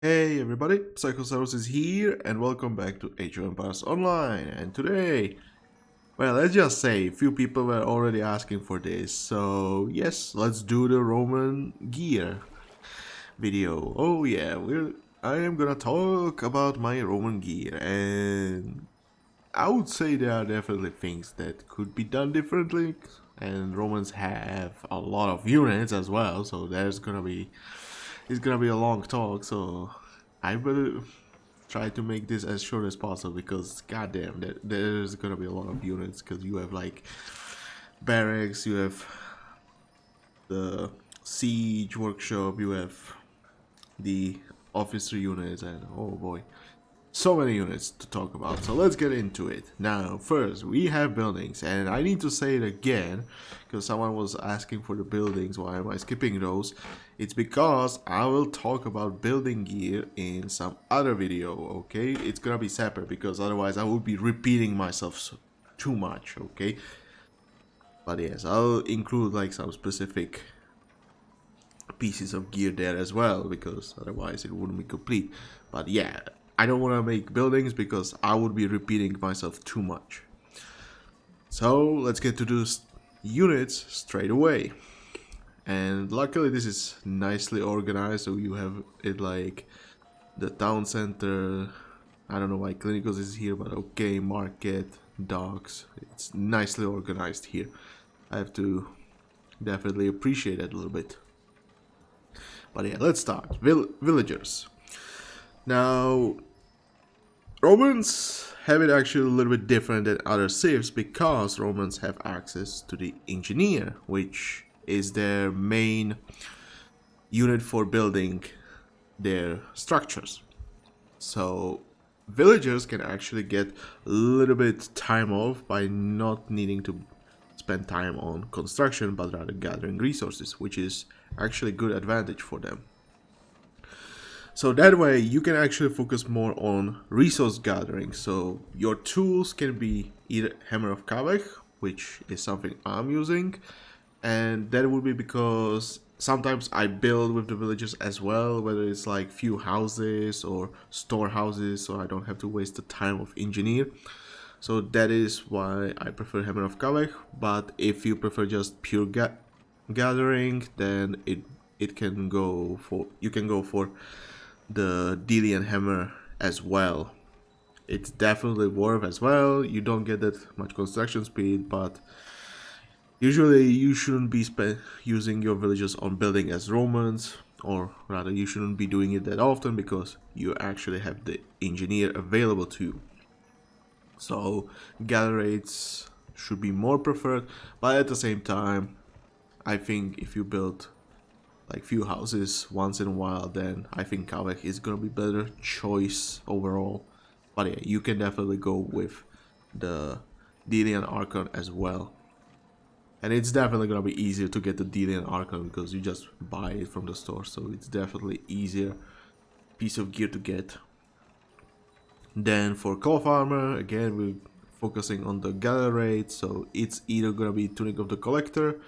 Hey everybody, Psychosaurus is here and welcome back to Age of Empires Online. And today, well, let's just say a few people were already asking for this. So yes, let's do the Roman gear video. Oh yeah, I am gonna talk about my Roman gear, and I would say there are definitely things that could be done differently. And Romans have a lot of units as well, so it's gonna be a long talk. So I will try to make this as short as possible because goddamn, there's gonna be a lot of units because you have like barracks, you have the siege workshop, you have the officer units, and oh boy, so many units to talk about. So let's get into it. Now first we have buildings, and I need to say it again because someone was asking for the buildings. Why am I skipping those? It's because I will talk about building gear in some other video. Okay, it's gonna be separate because otherwise I would be repeating myself too much. Okay, but yes, I'll include like some specific pieces of gear there as well because otherwise it wouldn't be complete. But yeah, I don't want to make buildings because I would be repeating myself too much. So let's get to those units straight away. And luckily this is nicely organized, so you have it like the town center. I don't know why Clinicals is here, but okay, market, docks. It's nicely organized here. I have to definitely appreciate it a little bit. But yeah, let's start. Villagers. Now, Romans have it actually a little bit different than other civs because Romans have access to the engineer, which is their main unit for building their structures. So villagers can actually get a little bit time off by not needing to spend time on construction but rather gathering resources, which is actually a good advantage for them. So that way you can actually focus more on resource gathering. So your tools can be either Hammer of Kaveh, which is something I'm using, and that would be because sometimes I build with the villagers as well, whether it's like few houses or storehouses, so I don't have to waste the time of engineer. So that is why I prefer Hammer of Kaveh. But if you prefer just pure gathering, then it can go for the Delian Hammer as well. It's definitely worth as well. You don't get that much construction speed, but usually you shouldn't be using your villagers on building as Romans, or rather you shouldn't be doing it that often because you actually have the engineer available to you. So gather rates should be more preferred, but at the same time I think if you build like few houses once in a while, then I think Kaveh is gonna be better choice overall. But yeah, you can definitely go with the Delian Archon as well. And it's definitely gonna be easier to get the Delian Archon because you just buy it from the store, so it's definitely easier piece of gear to get. Then for cloth armor, again we're focusing on the gather rate, so it's either gonna be Tunic of the Collector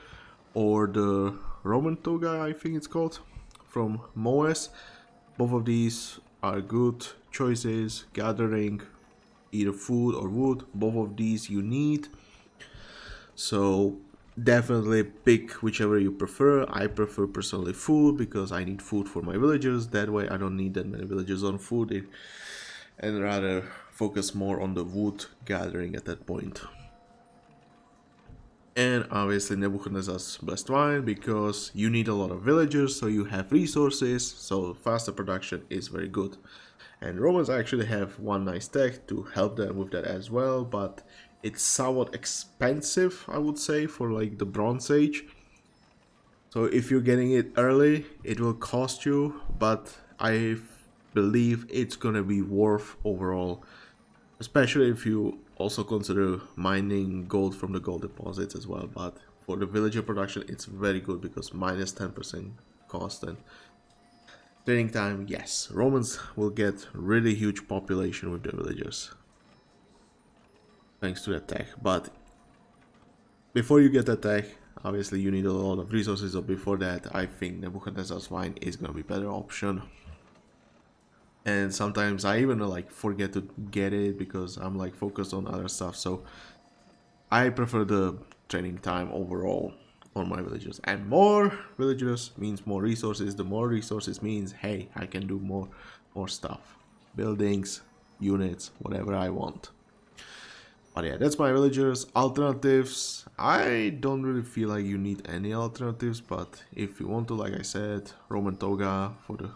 or the Roman Toga, I think it's called, from Moes. Both of these are good choices. Gathering either food or wood, both of these you need. So definitely pick whichever you prefer. I prefer personally food because I need food for my villagers. That way I don't need that many villagers on food and rather focus more on the wood gathering at that point. And obviously Nebuchadnezzar's Blessed Wine because you need a lot of villagers, so you have resources, so faster production is very good. And Romans actually have one nice tech to help them with that as well, but it's somewhat expensive, I would say, for like the Bronze Age. So if you're getting it early, it will cost you, but I believe it's gonna be worth overall, especially if you also consider mining gold from the gold deposits as well. But for the villager production it's very good because minus 10% cost and training time. Yes, Romans will get really huge population with the villagers thanks to that tech. But before you get that tech, obviously you need a lot of resources, so before that I think Nebuchadnezzar's wine is gonna be a better option. and sometimes I even like forget to get it because I'm like focused on other stuff. So I prefer the training time overall on my villagers, and more villagers means more resources. The more resources means, hey, I can do more stuff, buildings, units, whatever I want. But yeah, that's my villagers. Alternatives, I don't really feel like you need any alternatives, but if you want to, like I said, Roman toga for the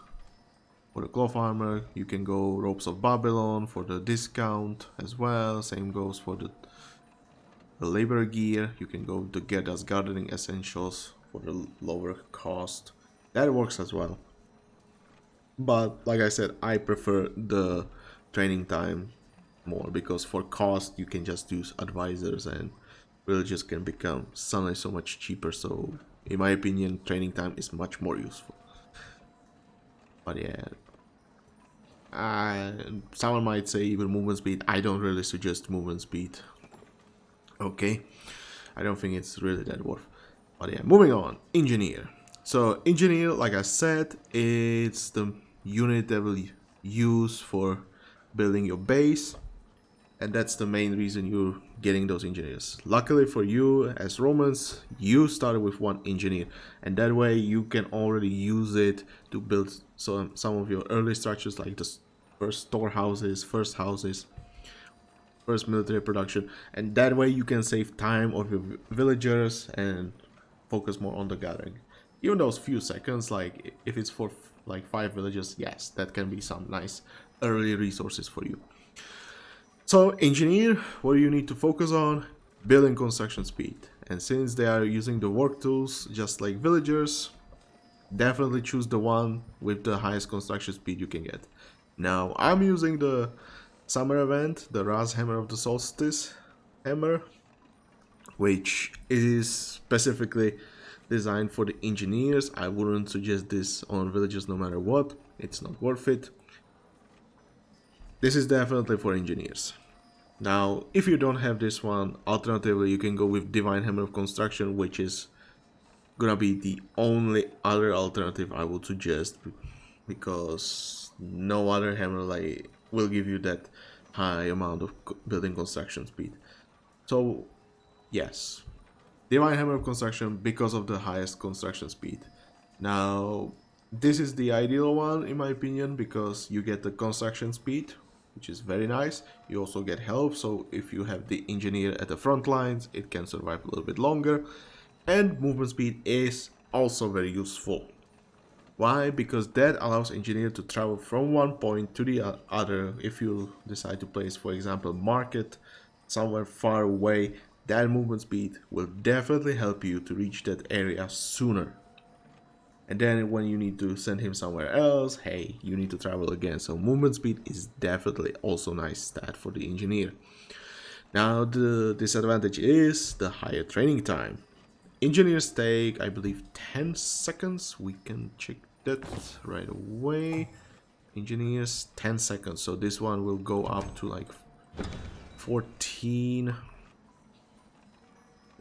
cloth armor, you can go Ropes of Babylon for the discount as well. Same goes for the labor gear. You can go to Gerda's gardening essentials for the lower cost. That works as well. But like I said, I prefer the training time more because for cost you can just use advisors and villages can become suddenly so much cheaper. So in my opinion, training time is much more useful. But yeah, someone might say even movement speed. I don't really suggest movement speed. Okay, I don't think it's really that worth. But yeah, moving on. Engineer. So engineer, like I said, it's the unit that will use for building your base, and that's the main reason you're getting those engineers. Luckily for you, as Romans, you started with one engineer, and that way you can already use it to build some of your early structures, like the first storehouses, first houses, first military production, and that way you can save time of your villagers and focus more on the gathering. Even those few seconds, like if it's for like 5 villages, yes, that can be some nice early resources for you. So engineer, what do you need to focus on? Building construction speed. And since they are using the work tools just like villagers, definitely choose the one with the highest construction speed you can get. Now I'm using the summer event, the Raz Hammer of the Solstice hammer, which is specifically designed for the engineers. I wouldn't suggest this on villagers no matter what. It's not worth it. This is definitely for engineers. Now, if you don't have this one, alternatively, you can go with Divine Hammer of Construction, which is gonna be the only other alternative I would suggest, because no other hammer like will give you that high amount of building construction speed. So, yes, Divine Hammer of Construction because of the highest construction speed. Now, this is the ideal one in my opinion because you get the construction speed, which is very nice. You also get help, so if you have the engineer at the front lines, it can survive a little bit longer. And movement speed is also very useful. Why? Because that allows engineer to travel from one point to the other. If you decide to place, for example, market somewhere far away, that movement speed will definitely help you to reach that area sooner. And then when you need to send him somewhere else, hey, you need to travel again. So movement speed is definitely also a nice stat for the engineer. Now the disadvantage is the higher training time. Engineers take, I believe, 10 seconds. We can check that right away. Engineers, 10 seconds. So this one will go up to like 14.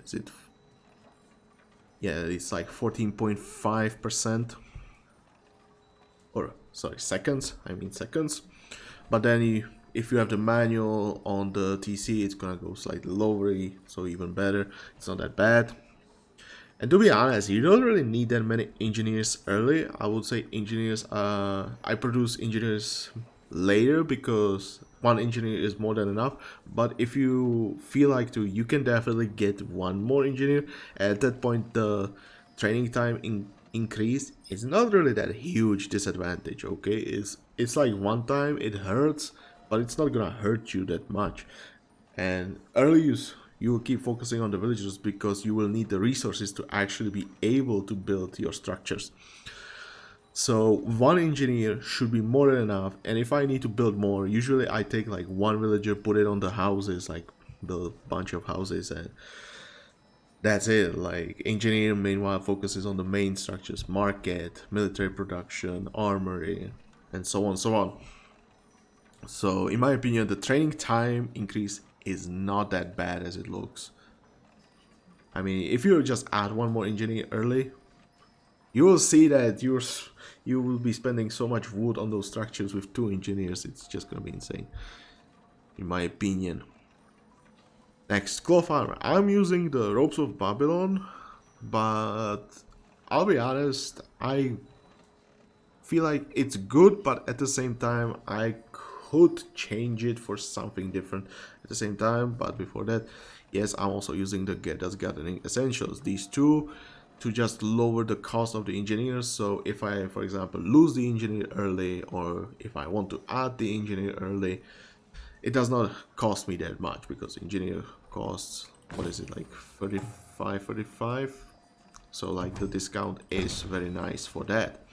Is it? Yeah, it's like 14.5%. Or, sorry, seconds. I mean seconds. But then if you have the manual on the TC, it's gonna go slightly lower, so even better. It's not that bad. And to be honest, you don't really need that many engineers early. I would say engineers, I produce engineers later because one engineer is more than enough. But if you feel like to, you can definitely get one more engineer. At that point, the training time increase is not really that huge disadvantage, okay? It's like one time, it hurts, but it's not gonna hurt you that much. And early use, you will keep focusing on the villagers because you will need the resources to actually be able to build your structures. So one engineer should be more than enough, and if I need to build more, usually I take like one villager, put it on the houses, like build a bunch of houses, and that's it. Like engineer meanwhile focuses on the main structures, market, military production, armory, and so on so on. So in my opinion, the training time increase is not that bad as it looks. I mean, if you just add one more engineer early, You will see that you will be spending so much wood on those structures with 2 engineers. It's just gonna be insane, in my opinion. Next, cloth armor. I'm using the ropes of Babylon, but I'll be honest, I feel like it's good, but at the same time I could change it for something different at the same time. But before that, yes, I'm also using the Gerda's Gardening Essentials, these two, to just lower the cost of the engineers. So if I, for example, lose the engineer early, or if I want to add the engineer early, it does not cost me that much, because engineer costs, what is it, like 35. So like the discount is very nice for that.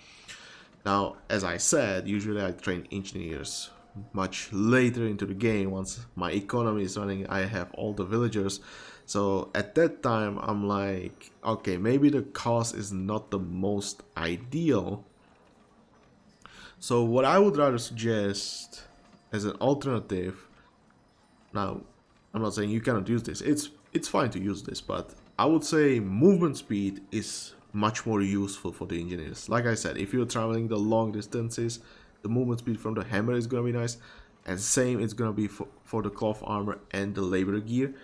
Now, as I said, usually I train engineers much later into the game. Once my economy is running, I have all the villagers. So at that time, I'm like, okay, maybe the cost is not the most ideal. So what I would rather suggest as an alternative, now, I'm not saying you cannot use this. It's fine to use this, but I would say movement speed is much more useful for the engineers. Like I said, if you're traveling the long distances, the movement speed from the hammer is gonna be nice, and same it's gonna be for the cloth armor and the labor gear.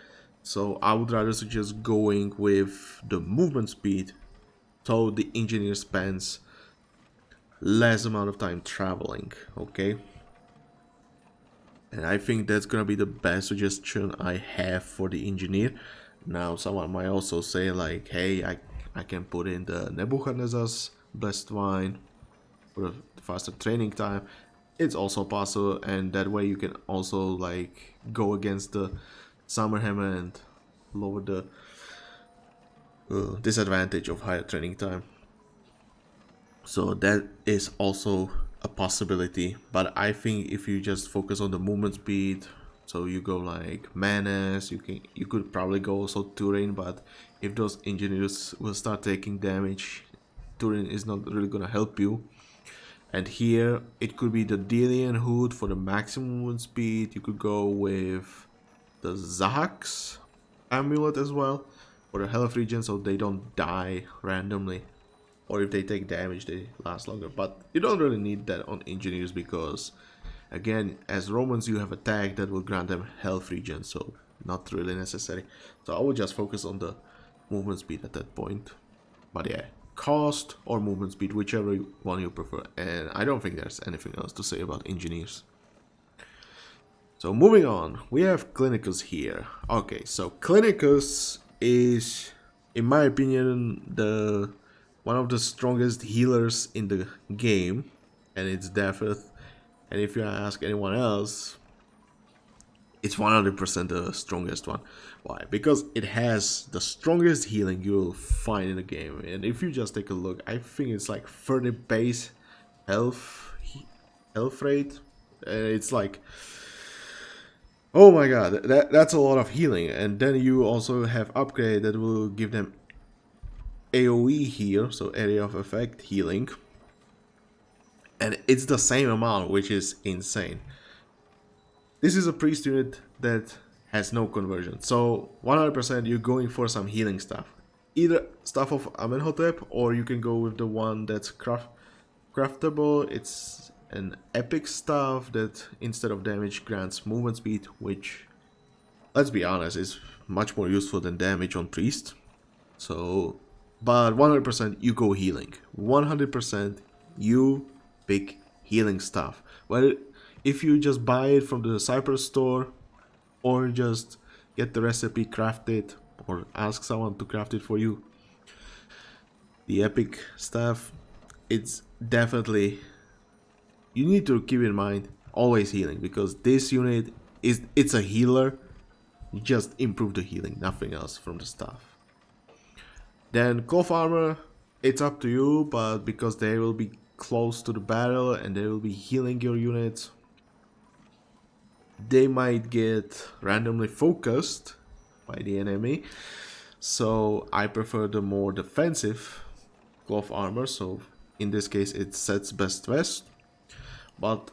So I would rather suggest going with the movement speed, so the engineer spends less amount of time traveling. Okay. And I think that's gonna be the best suggestion I have for the engineer. Now, someone might also say like, hey, I can put in the Nebuchadnezzar's Blessed Wine for a faster training time. It's also possible, and that way you can also like go against the Summer Hammer and lower the disadvantage of higher training time. So that is also a possibility, but I think if you just focus on the movement speed, so you go like Menace, you could probably go also Turin, but if those engineers will start taking damage, Turin is not really gonna help you. And here it could be the Delian Hood for the maximum movement speed. You could go with the Zahak's amulet as well for the health regen, so they don't die randomly. Or if they take damage, they last longer. But you don't really need that on engineers, because again, as Romans, you have attack that will grant them health regen, so not really necessary. So I would just focus on the movement speed at that point. But yeah, cost or movement speed, whichever one you prefer. And I don't think there's anything else to say about engineers. So moving on, we have Clinicus here. Okay, so Clinicus is, in my opinion, one of the strongest healers in the game, and it's Deatheth. And if you ask anyone else, it's 100% the strongest one. Why? Because it has the strongest healing you'll find in the game. And if you just take a look, I think it's like 30 base health rate. It's like, oh my god, that's a lot of healing. And then you also have upgrade that will give them AoE here, so area of effect healing, and it's the same amount, which is insane. This is a priest unit that has no conversion, so 100% you're going for some healing stuff, either stuff of Amenhotep, or you can go with the one that's craftable. It's an epic stuff that instead of damage grants movement speed, which, let's be honest, is much more useful than damage on priest. So but 100% you go healing. 100% you pick healing stuff. Well, if you just buy it from the Cypress store, or just get the recipe crafted, or ask someone to craft it for you, the epic stuff, it's definitely, you need to keep in mind always healing, because this unit it's a healer. You just improve the healing, nothing else from the stuff. Then cloth armor, it's up to you, but because they will be close to the battle and they will be healing your units, they might get randomly focused by the enemy. So I prefer the more defensive cloth armor, so in this case it's Set's Best Vest. But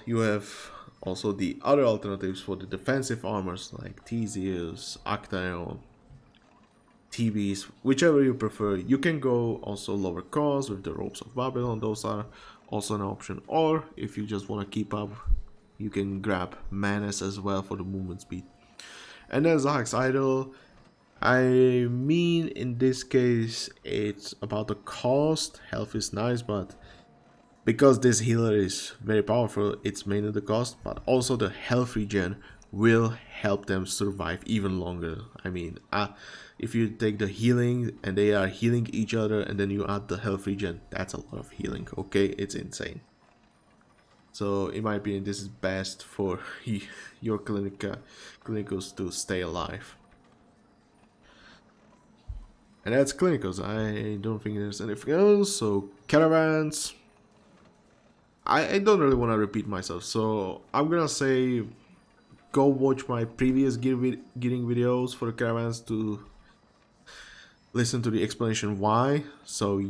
you have also the other alternatives for the defensive armors like Theseus, Actaeon, TVs, whichever you prefer. You can go also lower cost with the ropes of Babylon, those are also an option. Or if you just want to keep up, you can grab Menace as well for the movement speed. And then Zahak's Idol, I mean, in this case, it's about the cost. Health is nice, but because this healer is very powerful, it's mainly the cost, but also the health regen will help them survive even longer. I mean, if you take the healing and they are healing each other and then you add the health regen, that's a lot of healing, okay? It's insane. So in my opinion, this is best for your clinicals to stay alive. And that's clinicals. I don't think there's anything else. So caravans, I don't really want to repeat myself, so I'm gonna say go watch my previous gearing videos for the caravans to listen to the explanation why. So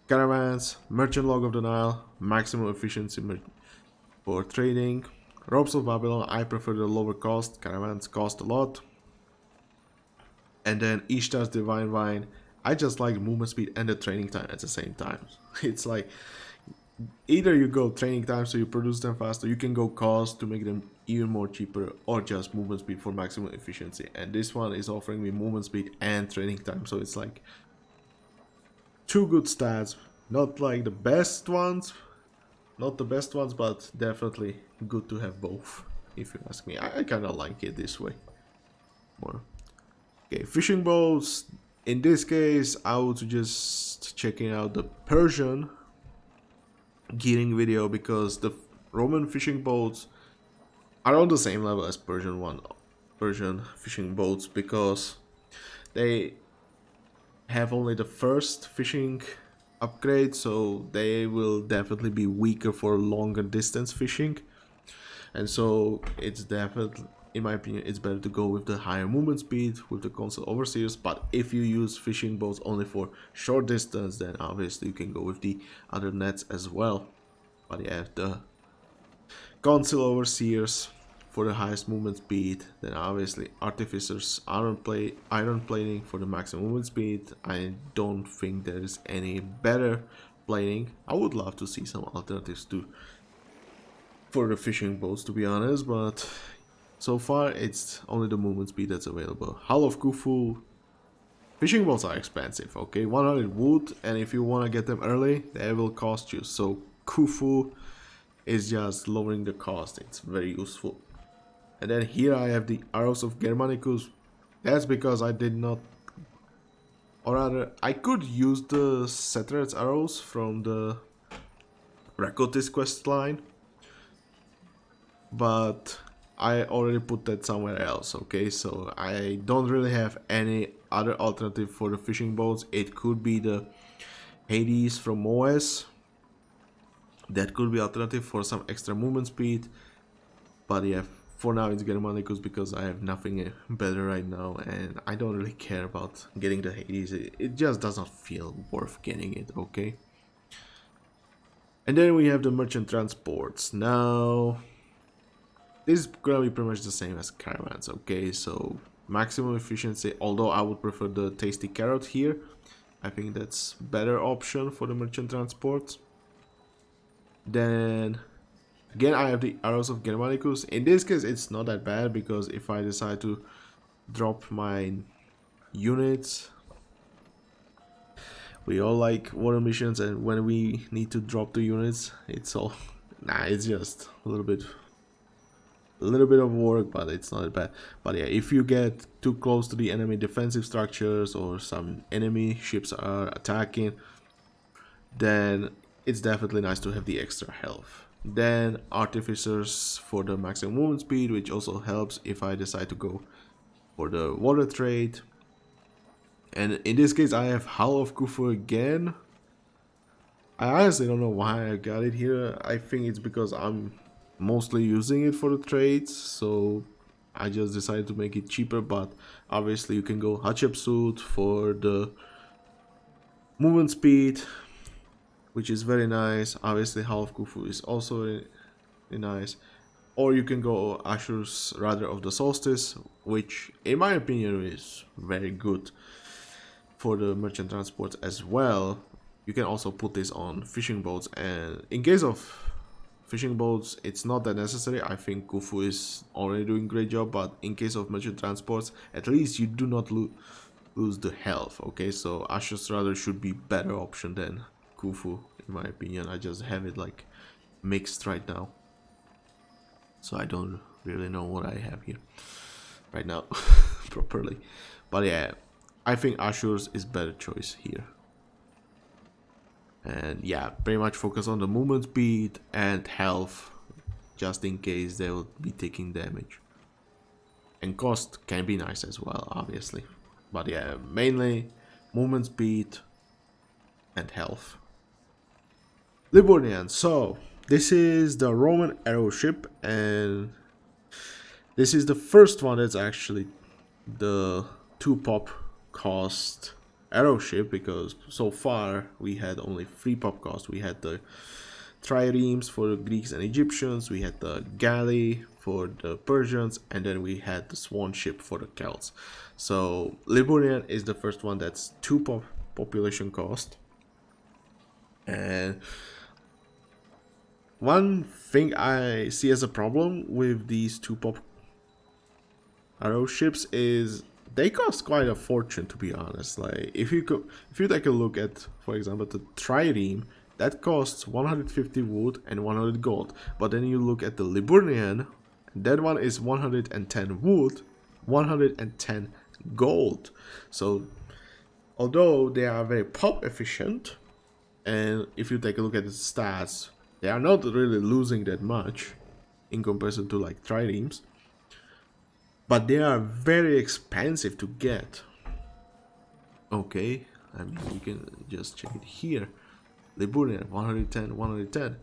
caravans, merchant log of the Nile, maximum efficiency for trading. Ropes of Babylon, I prefer the lower cost, caravans cost a lot. And then Ishtar's Divine Wine, I just like the movement speed and the training time at the same time. It's like either you go training time so you produce them faster, you can go cost to make them even more cheaper, or just movement speed for maximum efficiency. And this one is offering me movement speed and training time, so it's like two good stats. Not like the best ones, but definitely good to have both, if you ask me. I kind of like it this way more. Okay, fishing boats. In this case, I would suggest checking out the Persian gearing video, because the Roman fishing boats are on the same level as Persian fishing boats, because they have only the first fishing upgrade, so they will definitely be weaker for longer distance fishing. And so it's definitely, in my opinion, it's better to go with the higher movement speed with the console overseers. But if you use fishing boats only for short distance, then obviously you can go with the other nets as well. But you have the console overseers for the highest movement speed, then obviously artificers, iron plating for the maximum movement speed. I don't think there is any better plating. I would love to see some alternatives too for the fishing boats, to be honest, but so far it's only the movement speed that's available. Hull of Khufu. Fishing boats are expensive, okay? 100 wood, and if you want to get them early, they will cost you. So Khufu is just lowering the cost. It's very useful. And then here I have the arrows of Germanicus. That's because I did not, or rather, I could use the Setret's arrows from the Rakotis quest line, but I already put that somewhere else, okay? So I don't really have any other alternative for the fishing boats. It could be the Hades from Moes. That could be alternative for some extra movement speed. But yeah, for now it's Germanicus, because I have nothing better right now, and I don't really care about getting the Hades. It just does not feel worth getting it, okay? And then we have the merchant transports. Now, this is gonna be pretty much the same as caravans, okay? So maximum efficiency, although I would prefer the tasty carrot here. I think that's better option for the merchant transports. Then again, I have the arrows of Germanicus. In this case, it's not that bad, because if I decide to drop my units, we all like water missions, and when we need to drop the units, it's all it's just a little bit of work, but it's not that bad. But yeah, if you get too close to the enemy defensive structures, or some enemy ships are attacking, then it's definitely nice to have the extra health. Then artificers for the maximum movement speed, which also helps if I decide to go for the water trade. And in this case, I have Hull of Khufu again. I honestly don't know why I got it here. I think it's because I'm mostly using it for the trades, so I just decided to make it cheaper. But obviously you can go Hatshepsut for the movement speed, which is very nice. Obviously Hull of Khufu is also very nice. Or you can go Ashur's Rider of the Solstice, which in my opinion is very good. for the merchant transports as well. You can also put this on fishing boats, and in case of fishing boats, it's not that necessary. I think Khufu is already doing a great job, but in case of merchant transports, at least you do not lose the health. Okay, so Ashur's Rudder should be better option than Khufu, in my opinion. I just have it like mixed right now, so I don't really know what I have here right now properly. But yeah, I think Ashur's is better choice here. And yeah, pretty much focus on the movement speed and health, just in case they will be taking damage. And cost can be nice as well, obviously. But yeah, mainly movement speed and health. Liburnian. So this is the Roman arrow ship, and this is the first one that's actually the 2 pop cost arrow ship, because so far we had only 3 pop cost. We had the triremes for the Greeks and Egyptians, we had the galley for the Persians, and then we had the swan ship for the Celts. So Liburnian is the first one that's 2 pop population cost. And one thing I see as a problem with these 2 pop arrow ships is they cost quite a fortune, to be honest. Like if you take a look at, for example, the trireme, that costs 150 wood and 100 gold. But then you look at the Liburnian, that one is 110 wood, 110 gold. So although they are very pop efficient, and if you take a look at the stats, they are not really losing that much in comparison to like triremes, but they are very expensive to get. Okay, I mean, you can just check it here. Liburnian 110, 110.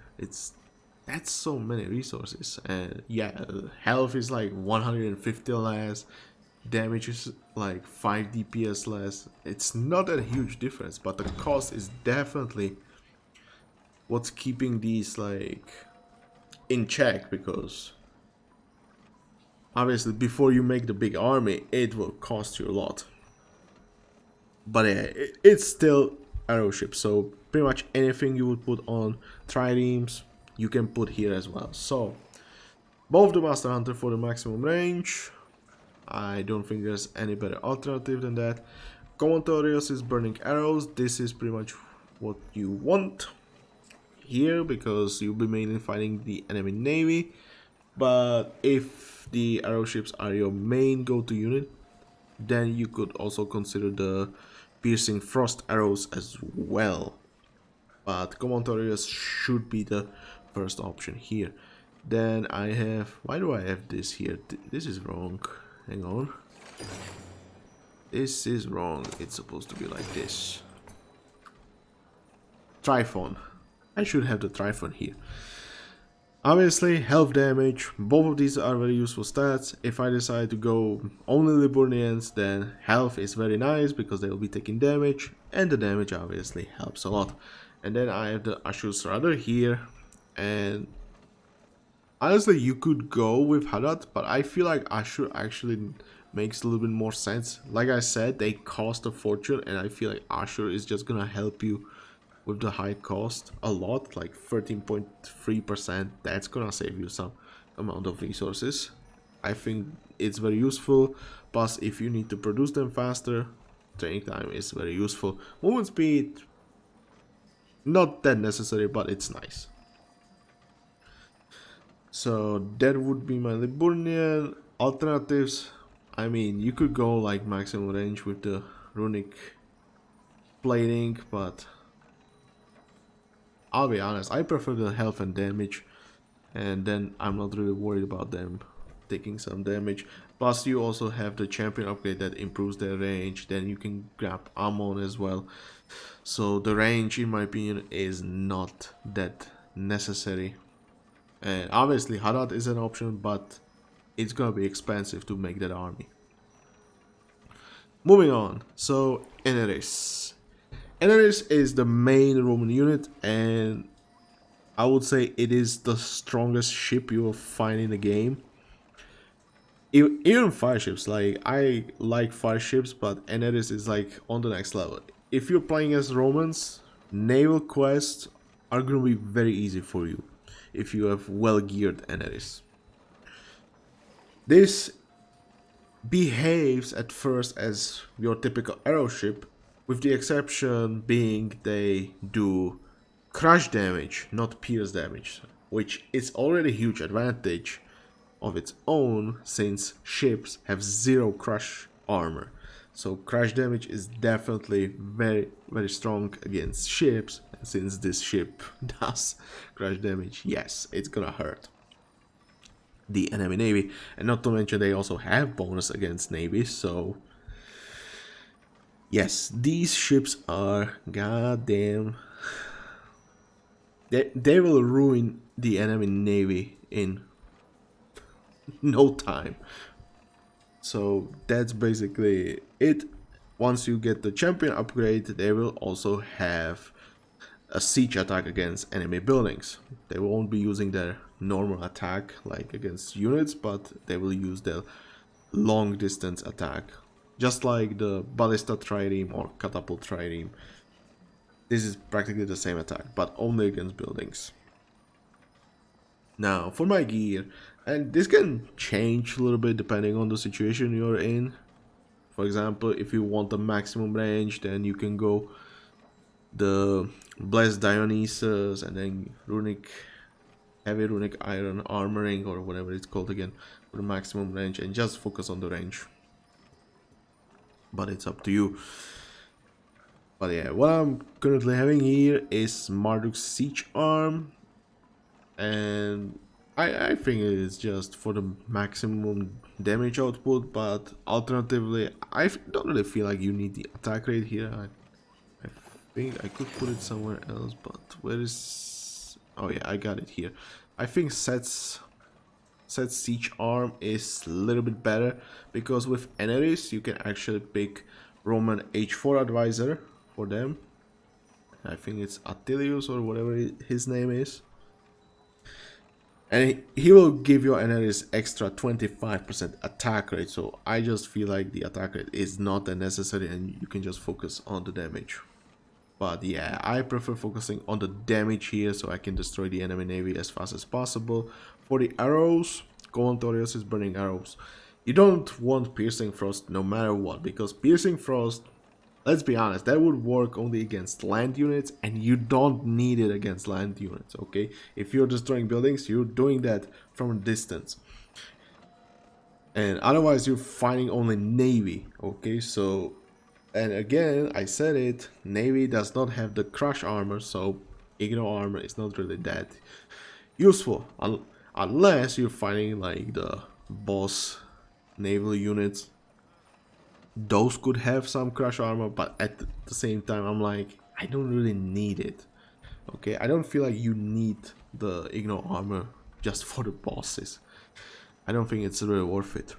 That's so many resources, and yeah, health is like 150 less, damage is like 5 DPS less. It's not a huge difference, but the cost is definitely what's keeping these like in check, because obviously before you make the big army it will cost you a lot. But yeah, it's still arrow ship, so pretty much anything you would put on triremes you can put here as well. So both the Master Hunter for the maximum range. I don't think there's any better alternative than that. Commentorius is burning arrows. This is pretty much what you want here, because you'll be mainly fighting the enemy navy. But if the arrow ships are your main go-to unit, then you could also consider the piercing frost arrows as well. But Commentorius should be the first option here. Then I have, why do I have this here? This is wrong. Hang on. This is wrong. It's supposed to be like this. Tryphon. I should have the Tryphon here. Obviously, health damage. Both of these are very useful stats. If I decide to go only Liburnians, then health is very nice because they will be taking damage, and the damage obviously helps a lot. And then I have the Ashur's Rudder here, and honestly, you could go with Hadad, but I feel like Ashur actually makes a little bit more sense. Like I said, they cost a fortune, and I feel like Ashur is just gonna help you with the high cost a lot, like 13.3%. That's gonna save you some amount of resources. I think it's very useful. Plus, if you need to produce them faster, training time is very useful. Movement speed, not that necessary, but it's nice. So that would be my Liburnian. Alternatives, I mean, you could go like maximum range with the runic plating, but I'll be honest, I prefer the health and damage, and then I'm not really worried about them taking some damage. Plus you also have the champion upgrade that improves their range. Then you can grab Ammon as well. So the range, in my opinion, is not that necessary. And obviously Hadad is an option, but it's gonna be expensive to make that army. Moving on, so Eneris. Eneris is the main Roman unit, and I would say it is the strongest ship you will find in the game. Even fire ships, like I like fire ships, but Eneris is like on the next level. If you're playing as Romans, naval quests are gonna be very easy for you if you have well geared Eneris. This behaves at first as your typical arrow ship, with the exception being they do crush damage, not pierce damage, which is already a huge advantage of its own since ships have zero crush armor. So crush damage is definitely very strong against ships, and since this ship does crush damage, yes, it's gonna hurt the enemy navy. And not to mention they also have bonus against navies, so yes, these ships are goddamn, they will ruin the enemy navy in no time. So that's basically it. Once you get the champion upgrade, they will also have a siege attack against enemy buildings. They won't be using their normal attack like against units, but they will use their long distance attack, just like the ballista trireme or catapult trireme. This is practically the same attack, but only against buildings. Now for my gear, and this can change a little bit depending on the situation you're in. For example, if you want the maximum range, then you can go the Blessed Dionysus and then heavy runic iron armoring or whatever it's called again for the maximum range, and just focus on the range. But it's up to you. But yeah, what I'm currently having here is Marduk's Siege Arm, and I think it is just for the maximum damage output, but alternatively, I don't really feel like you need the attack rate here. I think I could put it somewhere else, but where is... Oh yeah, I got it here. I think Set's Siege Arm is a little bit better, because with Eneris you can actually pick Roman H4 advisor for them. I think it's Attilius or whatever his name is. And he will give your Eneris extra 25% attack rate, so I just feel like the attack rate is not that necessary and you can just focus on the damage. But yeah, I prefer focusing on the damage here so I can destroy the enemy navy as fast as possible. For the arrows, Cloarm is burning arrows. You don't want Piercing Frost no matter what, because Piercing Frost, let's be honest, that would work only against land units, and you don't need it against land units, okay? If you're destroying buildings, you're doing that from a distance. And otherwise, you're fighting only navy, okay? So, and again, I said it, navy does not have the crush armor, so ignore armor is not really that useful. Unless you're fighting like the boss naval units. Those could have some crush armor, but at the same time I'm like, I don't really need it. Okay, I don't feel like you need the ignore armor just for the bosses. I don't think it's really worth it.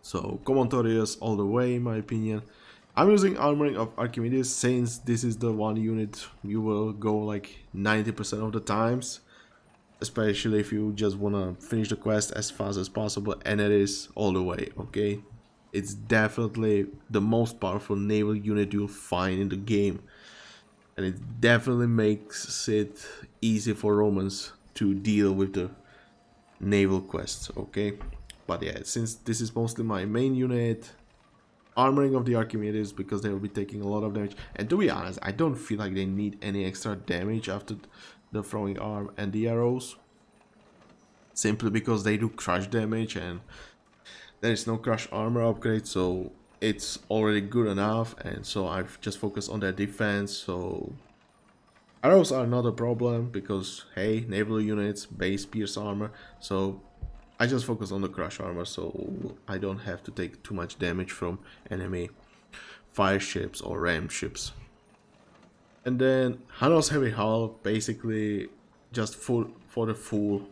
So Commentorius all the way in my opinion. I'm using Armoring of Archimedes since this is the one unit you will go like 90% of the times. Especially if you just wanna finish the quest as fast as possible, and it is all the way, okay? It's definitely the most powerful naval unit you'll find in the game. And it definitely makes it easy for Romans to deal with the naval quests, okay? But yeah, since this is mostly my main unit, Armoring of the Archimedes, because they will be taking a lot of damage. And to be honest, I don't feel like they need any extra damage after the throwing arm and the arrows. Simply because they do crush damage and there is no crush armor upgrade, so it's already good enough, and so I've just focused on their defense. So arrows are not a problem because hey, naval units, base pierce armor, so I just focus on the crush armor so I don't have to take too much damage from enemy fire ships or ram ships. And then Hanos Heavy Hull, basically just for the full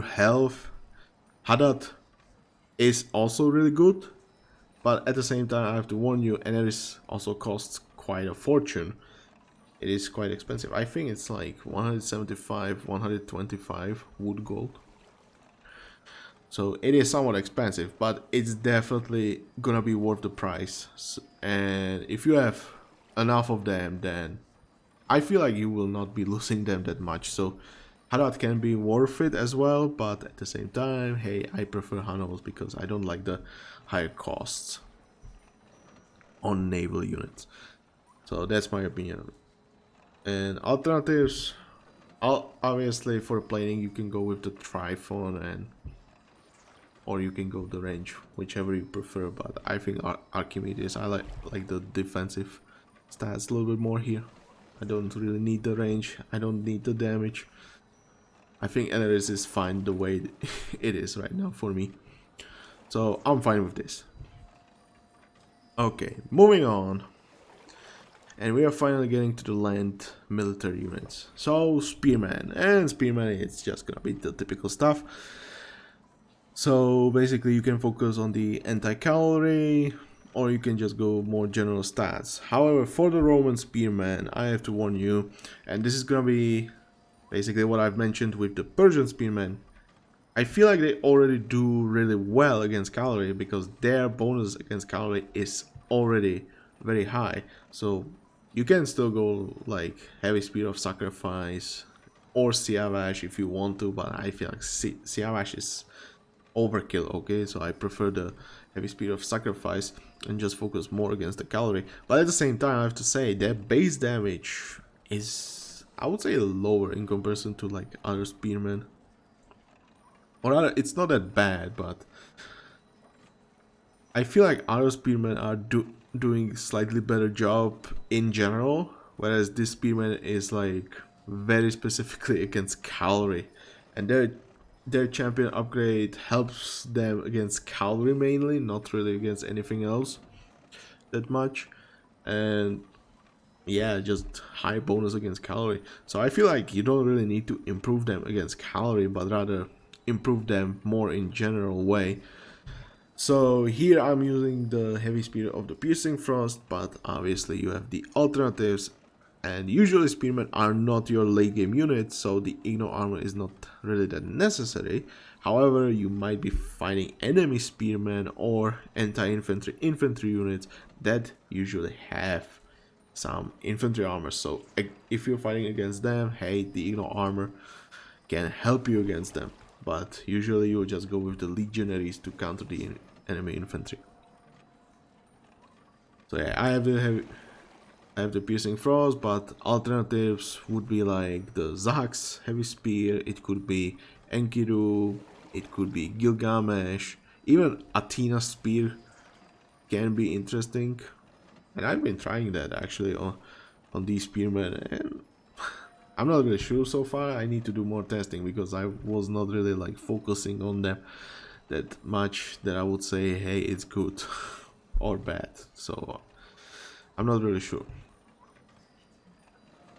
health. Haddad is also really good, but at the same time I have to warn you, and it also costs quite a fortune. It is quite expensive. I think it's like 175, 125 wood gold. So it is somewhat expensive, but it's definitely gonna be worth the price. And if you have enough of them, then I feel like you will not be losing them that much. So Harat can be worth it as well, but at the same time, hey, I prefer Hanos because I don't like the higher costs on naval units. So that's my opinion. And alternatives, obviously for planing you can go with the Trifon, and or you can go the range, whichever you prefer. But I think Archimedes, I like the defensive stats a little bit more here. I don't really need the range, I don't need the damage. I think Eneris is fine the way it is right now for me. So I'm fine with this. Okay, moving on. And we are finally getting to the land military units. So Spearman, and Spearman, it's just gonna be the typical stuff. So basically you can focus on the anti-cavalry, or you can just go more general stats. However, for the Roman Spearman, I have to warn you, and this is gonna be basically what I've mentioned with the Persian Spearman. I feel like they already do really well against cavalry because their bonus against cavalry is already very high. So you can still go like Heavy Spear of Sacrifice or Siavash if you want to, but I feel like Siavash is overkill, okay? So I prefer the Heavy Spear of Sacrifice and just focus more against the cavalry. But at the same time, I have to say their base damage is, I would say, lower in comparison to like other spearmen. Or other, it's not that bad, but I feel like other spearmen are doing slightly better job in general, whereas this spearman is like very specifically against cavalry, and their champion upgrade helps them against cavalry mainly, not really against anything else that much. And yeah, just high bonus against cavalry. So I feel like you don't really need to improve them against cavalry, but rather improve them more in general way. So here I'm using the Heavy Spear of the Piercing Frost, but obviously you have the alternatives. And usually spearmen are not your late game unit, so the Igno armor is not really that necessary. However, you might be fighting enemy spearmen or anti-infantry infantry units that usually have some infantry armor. So if you're fighting against them, hey, the Igno armor can help you against them. But usually you will just go with the Legionaries to counter the enemy infantry. So yeah, I have the Piercing Frost, but alternatives would be like the Zax Heavy Spear, it could be Enkidu, it could be Gilgamesh, even Athena's Spear can be interesting. And I've been trying that actually on these spearmen, and I'm not really sure so far. I need to do more testing because I was not really like focusing on them that much that I would say, hey, it's good or bad. So I'm not really sure.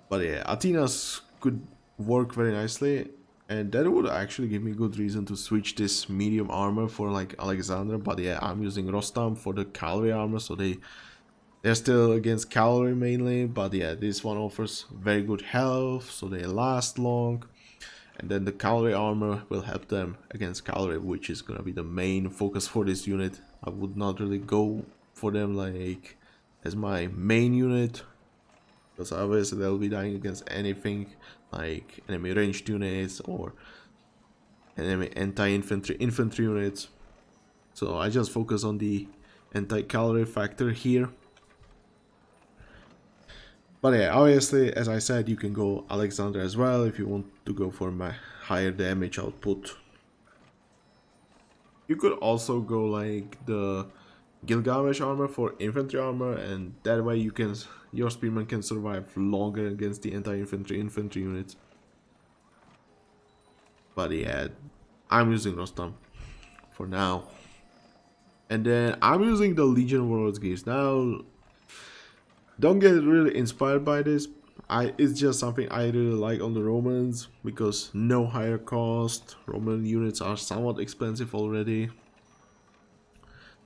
But yeah, Athena's could work very nicely, and that would actually give me good reason to switch this medium armor for like Alexander. But yeah, I'm using Rostam for the cavalry armor, so they're still against cavalry mainly. But yeah, this one offers very good health, so they last long. And then the cavalry armor will help them against cavalry, which is gonna be the main focus for this unit. I would not really go for them like as my main unit, because obviously they'll be dying against anything like enemy ranged units or enemy anti-infantry infantry units. So I just focus on the anti-cavalry factor here. But yeah, obviously, as I said, you can go Alexander as well if you want to go for my higher damage output. You could also go like the Gilgamesh armor for infantry armor, and that way your spearman can survive longer against the anti-infantry infantry units. But yeah, I'm using Rostam for now. And then I'm using the Legion Warlord's Gears. Now, don't get really inspired by this. It's just something I really like on the Romans, because no higher cost. Roman units are somewhat expensive already.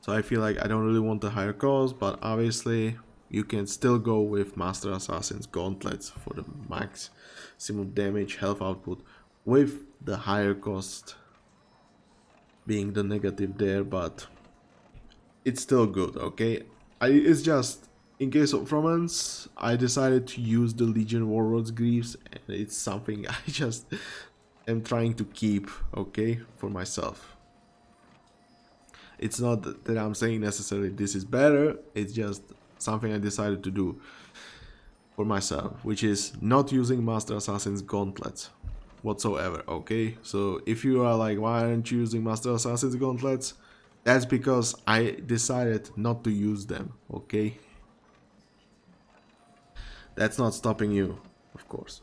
So I feel like I don't really want the higher cost, but obviously you can still go with Master Assassin's Gauntlets for the maximum damage health output with the higher cost being the negative there, but it's still good, okay? It's just, in case of romance, I decided to use the Legion Warlord's Greaves, and it's something I just am trying to keep, okay, for myself. It's not that I'm saying necessarily this is better, it's just something I decided to do for myself, which is not using Master Assassin's Gauntlets whatsoever, okay? So if you are like, why aren't you using Master Assassin's Gauntlets? That's because I decided not to use them, okay? That's not stopping you, of course.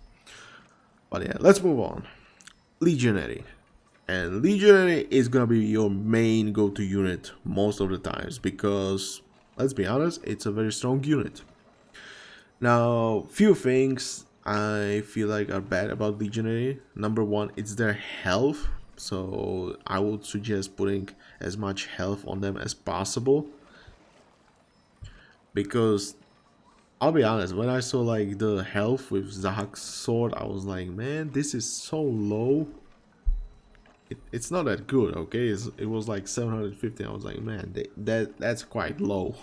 But yeah, let's move on. Legionary. And Legionary is gonna be your main go-to unit most of the times because, let's be honest, it's a very strong unit. Now, few things I feel like are bad about Legionary. Number one, it's their health. So I would suggest putting as much health on them as possible. Because, I'll be honest, when I saw like the health with Zahak's sword, I was like, man, this is so low. It's not that good, okay? It was like 750. I was like, man, that's quite low.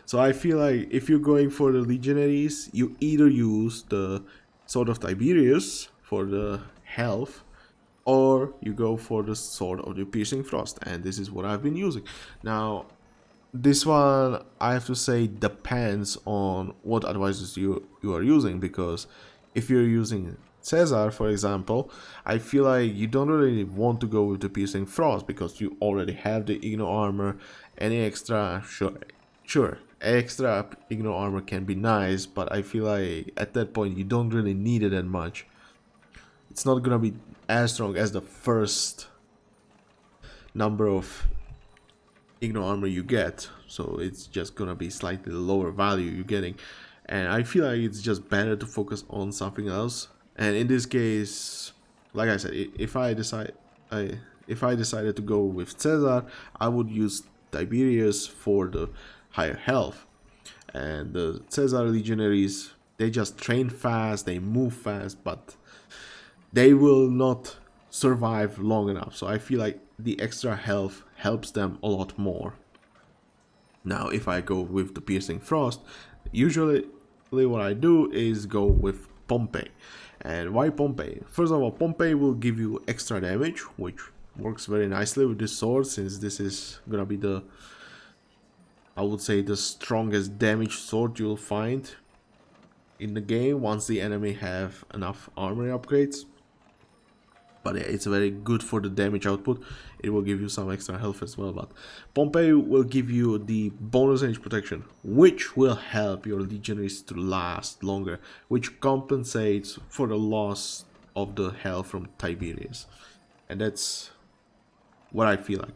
So I feel like if you're going for the Legionaries, you either use the Sword of Tiberius for the health, or you go for the Sword of the Piercing Frost, and this is what I've been using. Now, this one, I have to say, depends on what advisors you are using, because if you're using Caesar, for example, I feel like you don't really want to go with the Piercing Frost because you already have the Igno armor. Any extra, sure, extra Igno armor can be nice, but I feel like at that point you don't really need it that much. It's not gonna be as strong as the first number of Igno armor you get, so it's just gonna be slightly lower value you're getting, and I feel like it's just better to focus on something else. And in this case, like I said, if I decided to go with Caesar, I would use Tiberius for the higher health. And the Caesar Legionaries, they just train fast, they move fast, but they will not survive long enough. So I feel like the extra health helps them a lot more. Now, if I go with the Piercing Frost, usually what I do is go with Pompey. And why Pompey? First of all, Pompey will give you extra damage, which works very nicely with this sword, since this is gonna be the, I would say, the strongest damage sword you'll find in the game once the enemy have enough armor upgrades. But yeah, it's very good for the damage output. It will give you some extra health as well. But Pompey will give you the bonus range protection, which will help your Legionaries to last longer, which compensates for the loss of the health from Tiberius. And that's what I feel like.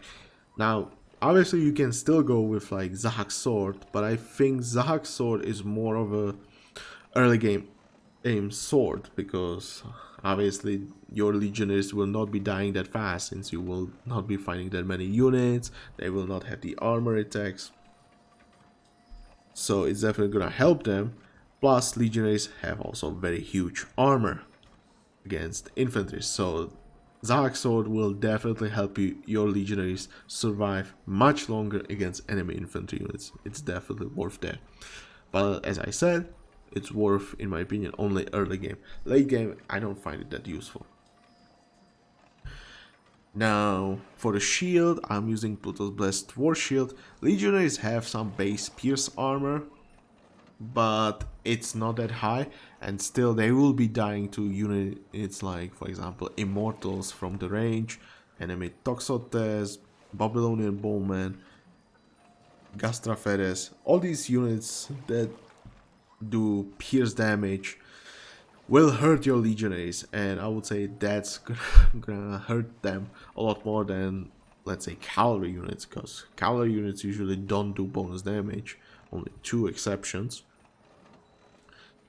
Now, obviously you can still go with like Zahak's sword, but I think Zahak's sword is more of a early game aim sword, because obviously your Legionaries will not be dying that fast, since you will not be finding that many units, they will not have the armor attacks, so it's definitely gonna help them. Plus, Legionaries have also very huge armor against infantry, so Zahak's sword will definitely help your Legionaries survive much longer against enemy infantry units. It's definitely worth that. But as I said, it's worth, in my opinion, only early game. Late game, I don't find it that useful. Now, for the shield, I'm using Pluto's Blessed War Shield. Legionaries have some base pierce armor, but it's not that high, and still they will be dying to units like, for example, Immortals from the range, enemy Toxotes, Babylonian Bowman, Gastraferes. All these units that do pierce damage will hurt your Legionaries, and I would say that's gonna hurt them a lot more than, let's say, cavalry units, because cavalry units usually don't do bonus damage, only 2 exceptions.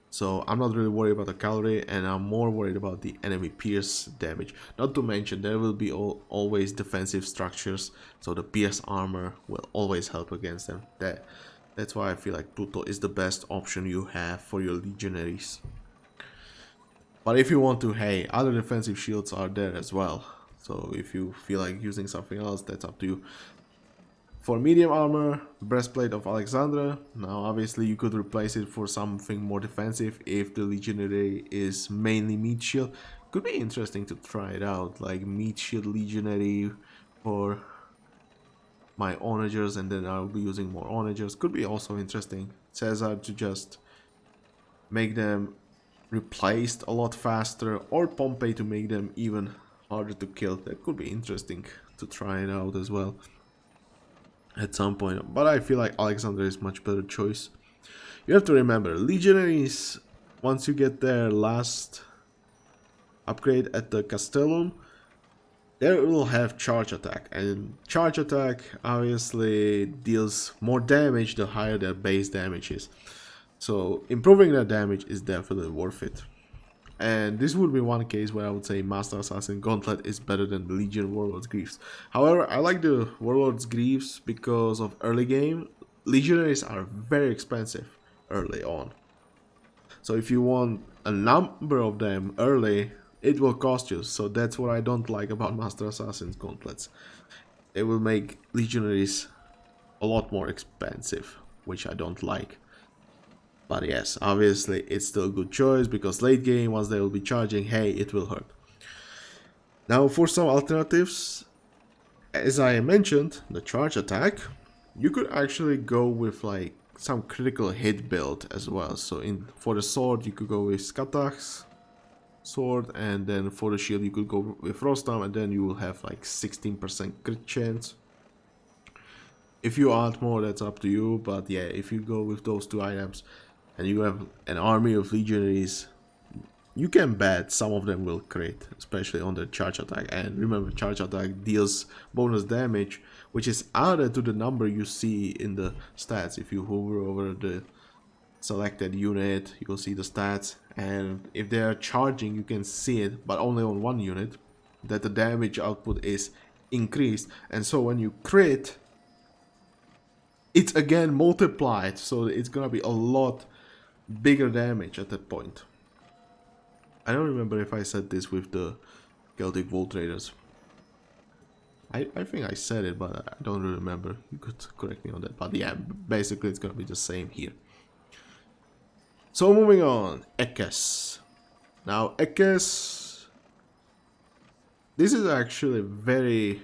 So I'm not really worried about the cavalry, and I'm more worried about the enemy pierce damage. Not to mention there will be always defensive structures, so the pierce armor will always help against them. That's why I feel like Pluto is the best option you have for your Legionaries. But if you want to, hey, other defensive shields are there as well. So if you feel like using something else, that's up to you. For medium armor, breastplate of Alexandra. Now obviously you could replace it for something more defensive if the Legionary is mainly meat shield. Could be interesting to try it out, like meat shield Legionary for my onagers, and then I'll be using more onagers. Could be also interesting. Caesar to just make them replaced a lot faster, or Pompey to make them even harder to kill. That could be interesting to try it out as well at some point, but I feel like Alexander is much better choice. You have to remember, Legionaries, once you get their last upgrade at the Castellum, they will have charge attack, and charge attack obviously deals more damage the higher their base damage is. So improving their damage is definitely worth it. And this would be one case where I would say Master Assassin Gauntlet is better than the Legion Warlord's Greaves. However, I like the Warlord's Greaves because of early game. Legionaries are very expensive early on. So if you want a number of them early, it will cost you. So that's what I don't like about Master Assassin's Gauntlets. It will make Legionaries a lot more expensive, which I don't like. But yes, obviously it's still a good choice, because late game, once they will be charging, hey, it will hurt. Now for some alternatives, as I mentioned, the charge attack, you could actually go with like some critical hit build as well. So for the sword, you could go with Skatax sword, and then for the shield you could go with Rostam, and then you will have like 16% crit chance. If you add more, that's up to you, but yeah, if you go with those two items and you have an army of legionaries, you can bet some of them will crit, especially on the charge attack. And remember, charge attack deals bonus damage, which is added to the number you see in the stats. If you hover over the selected unit, you'll see the stats, and if they are charging, you can see it, but only on one unit, that the damage output is increased. And so when you crit, it's again multiplied, so it's gonna be a lot bigger damage at that point. I don't remember if I said this with the Celtic Vault Raiders. I think I said it, but I don't really remember. You could correct me on that. But yeah, basically it's gonna be the same here. So moving on, Ekes. Now Ekes, this is actually very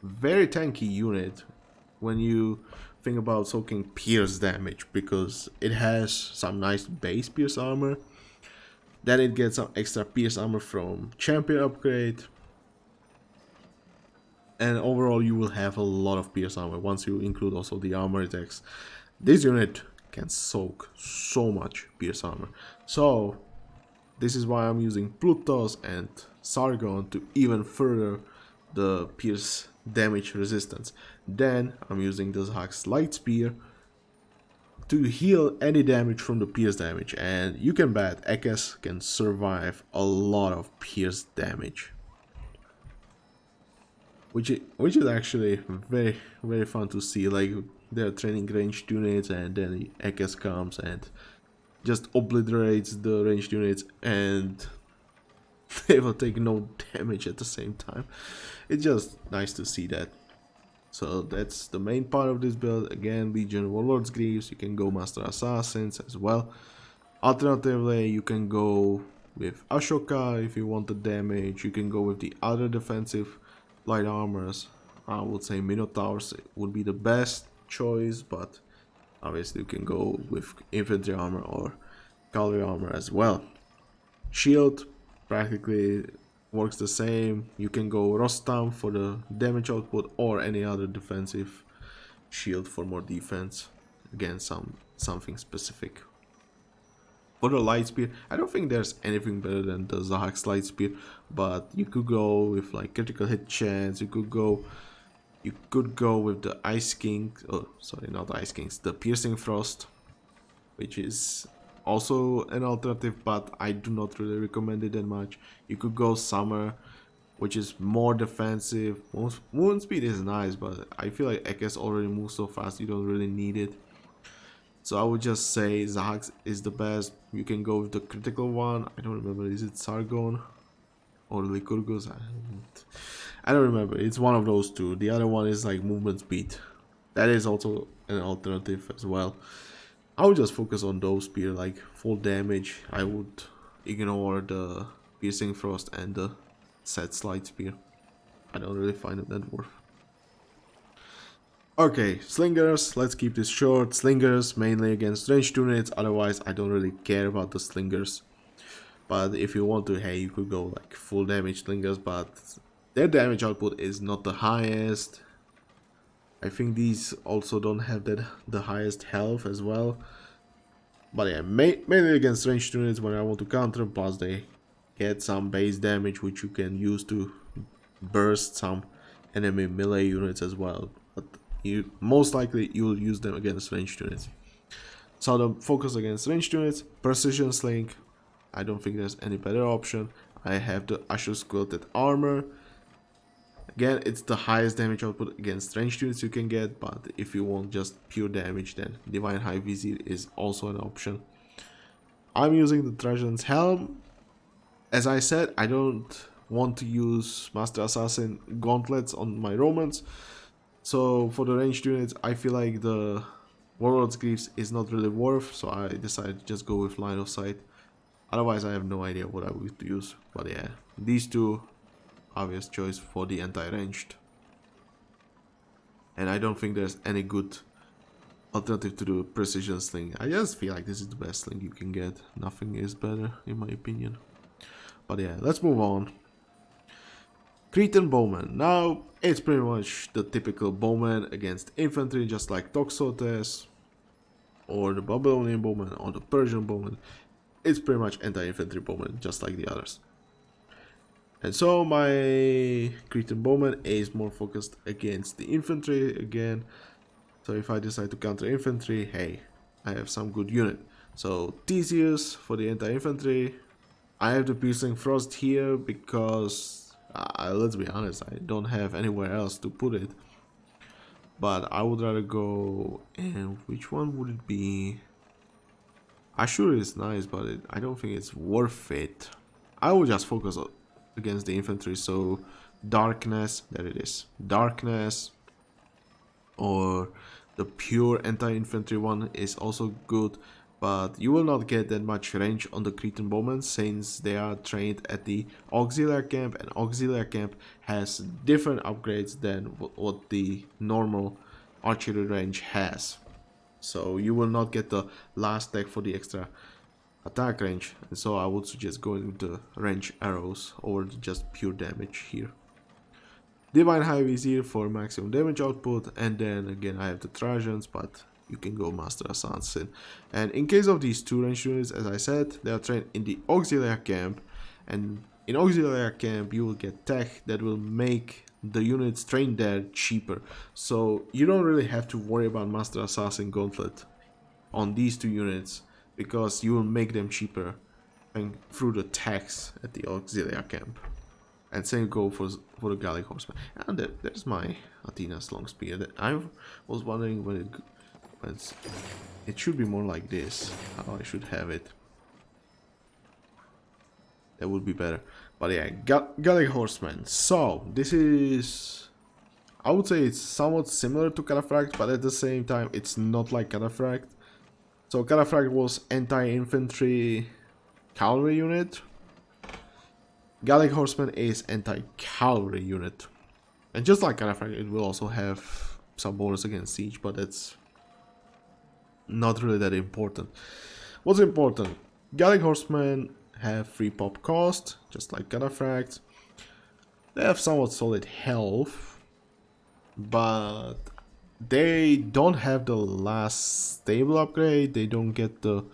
tanky unit when you think about soaking pierce damage, because it has some nice base pierce armor, then it gets some extra pierce armor from champion upgrade, and overall you will have a lot of pierce armor once you include also the armor attacks. This unit can soak so much pierce armor, so this is why I'm using Plutos and Sargon to even further the pierce damage resistance. Then I'm using the Zahak's Light Spear to heal any damage from the pierce damage, and you can bet Ekes can survive a lot of pierce damage, which is actually very fun to see. Like, they're training ranged units, and then Ekes comes and just obliterates the ranged units, and they will take no damage at the same time. It's just nice to see that. So that's the main part of this build. Again, Legion Warlord's Greaves. You can go Master Assassins as well. Alternatively, you can go with Ashoka if you want the damage. You can go with the other defensive light armors. I would say Minotaurs would be the best choice, but obviously you can go with infantry armor or cavalry armor as well. Shield practically works the same. You can go Rostam for the damage output, or any other defensive shield for more defense. Again, something specific. For the light spear, I don't think there's anything better than the Zahak's light spear, but you could go with like critical hit chance. You could go with the Ice King. Oh, sorry, not Ice Kings. The Piercing Frost, which is also an alternative, but I do not really recommend it that much. You could go Summer, which is more defensive. Movement speed is nice, but I feel like Ekes already moves so fast, you don't really need it. So I would just say Zahak is the best. You can go with the critical one. I don't remember, is it Sargon? or Lycurgus. I don't remember. It's one of those two. The other one is like movement speed. That is also an alternative as well. I would just focus on those spear, like full damage. I would ignore the piercing frost and the set slide spear. I don't really find it that worth. Okay, slingers, let's keep this short. Slingers mainly against ranged units, otherwise I don't really care about the slingers. But if you want to, hey, you could go like full damage slingers, but their damage output is not the highest. I think these also don't have the highest health as well. But yeah, mainly against ranged units when I want to counter, plus they get some base damage which you can use to burst some enemy melee units as well. But most likely you'll use them against ranged units. So the focus against ranged units, precision sling. I don't think there's any better option. I have the Usher Squelted Armor. Again, it's the highest damage output against ranged units you can get, but if you want just pure damage, then Divine High Vizier is also an option. I'm using the Trajan's Helm. As I said, I don't want to use Master Assassin gauntlets on my Romans. So for the ranged units, I feel like the Warlord's Greaves is not really worth, so I decided to just go with line of sight. Otherwise, I have no idea what I would use. But yeah, these two, obvious choice for the anti-ranged. And I don't think there's any good alternative to the precision sling. I just feel like this is the best sling you can get. Nothing is better, in my opinion. But yeah, let's move on. Cretan Bowman. Now, it's pretty much the typical bowman against infantry, just like Toxotes, or the Babylonian Bowman, or the Persian Bowman. It's pretty much anti-infantry bowman, just like the others. And so my Cretan Bowman is more focused against the infantry again. So if I decide to counter infantry, hey, I have some good unit. So Theseus for the anti-infantry. I have the Piercing Frost here because, let's be honest, I don't have anywhere else to put it. But I would rather go, and which one would it be? Ashur is nice, but I don't think it's worth it. I will just focus against the infantry, so Darkness, there it is. Darkness, or the pure anti-infantry one is also good. But you will not get that much range on the Cretan Bowmen since they are trained at the Auxiliary Camp, and Auxiliary Camp has different upgrades than what the normal archery range has. So you will not get the last tag for the extra attack range, and so I would suggest going with the range arrows over just pure damage here. Divine High Vizier for maximum damage output, and then again I have the Trojans, but you can go Master Assassin. And in case of these two range units, as I said, they are trained in the Auxiliary Camp, and in Auxiliary Camp you will get tech that will make the units trained there cheaper. So you don't really have to worry about Master Assassin Gauntlet on these two units, because you will make them cheaper through the tax at the Auxiliary Camp. And same go for the Gallic Horseman. And there's my Athena's Long Spear. I was wondering when it should be more like this, how I should have it. That would be better. But yeah, Gallic Horseman. So this is, I would say it's somewhat similar to Cataphract, but at the same time it's not like Cataphract. So Cataphract was anti-infantry cavalry unit. Gallic Horseman is anti-cavalry unit. And just like Cataphract, it will also have some bonus against siege, but that's not really that important. What's important? Gallic Horsemen have free pop cost, just like Cataphract. They have somewhat solid health, but they don't have the last stable upgrade. They don't get the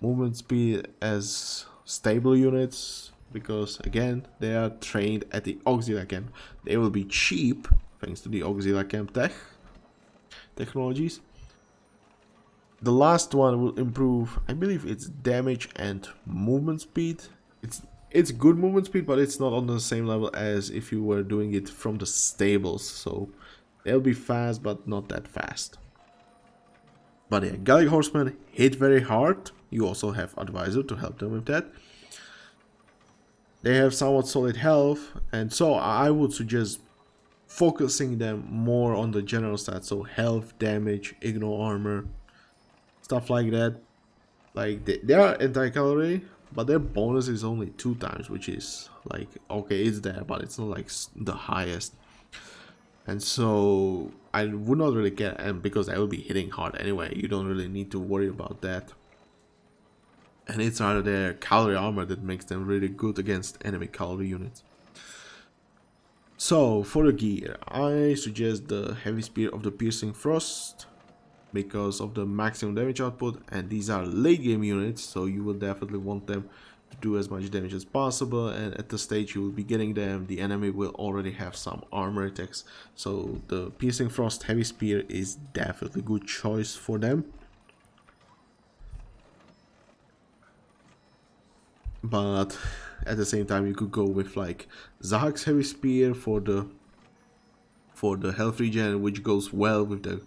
movement speed as stable units, because again they are trained at the Auxiliary Camp. They will be cheap thanks to the Auxiliary Camp technologies. The last one will improve, I believe it's damage and movement speed. It's good movement speed, but it's not on the same level as if you were doing it from the stables. So they'll be fast, but not that fast. But yeah, Gallic Horsemen hit very hard. You also have Advisor to help them with that. they have somewhat solid health, and so I would suggest focusing them more on the general stats, so health, damage, ignore armor, stuff like that. Like they are anti-calorie, but their bonus is only 2 times, which is like, okay, it's there, but it's not like the highest. And so I would not really care, and because I will be hitting hard anyway, you don't really need to worry about that. And it's rather their calorie armor that makes them really good against enemy calorie units. So for the gear, I suggest the heavy spear of the piercing frost because of the maximum damage output, and these are late game units, so you will definitely want them to do as much damage as possible, and at the stage you will be getting them, the enemy will already have some armor attacks, so the piercing frost heavy spear is definitely a good choice for them. But at the same time you could go with like Zahak's heavy spear for the health regen, which goes well with the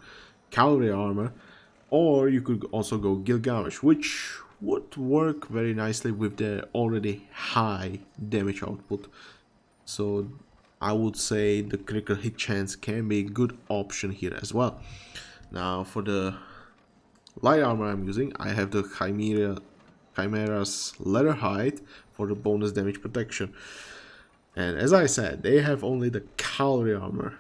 calorie armor, or you could also go Gilgamesh, which would work very nicely with their already high damage output. So I would say the critical hit chance can be a good option here as well. Now for the light armor I'm using, I have the Chimera's leather hide for the bonus damage protection, and as I said, they have only the calorie armor,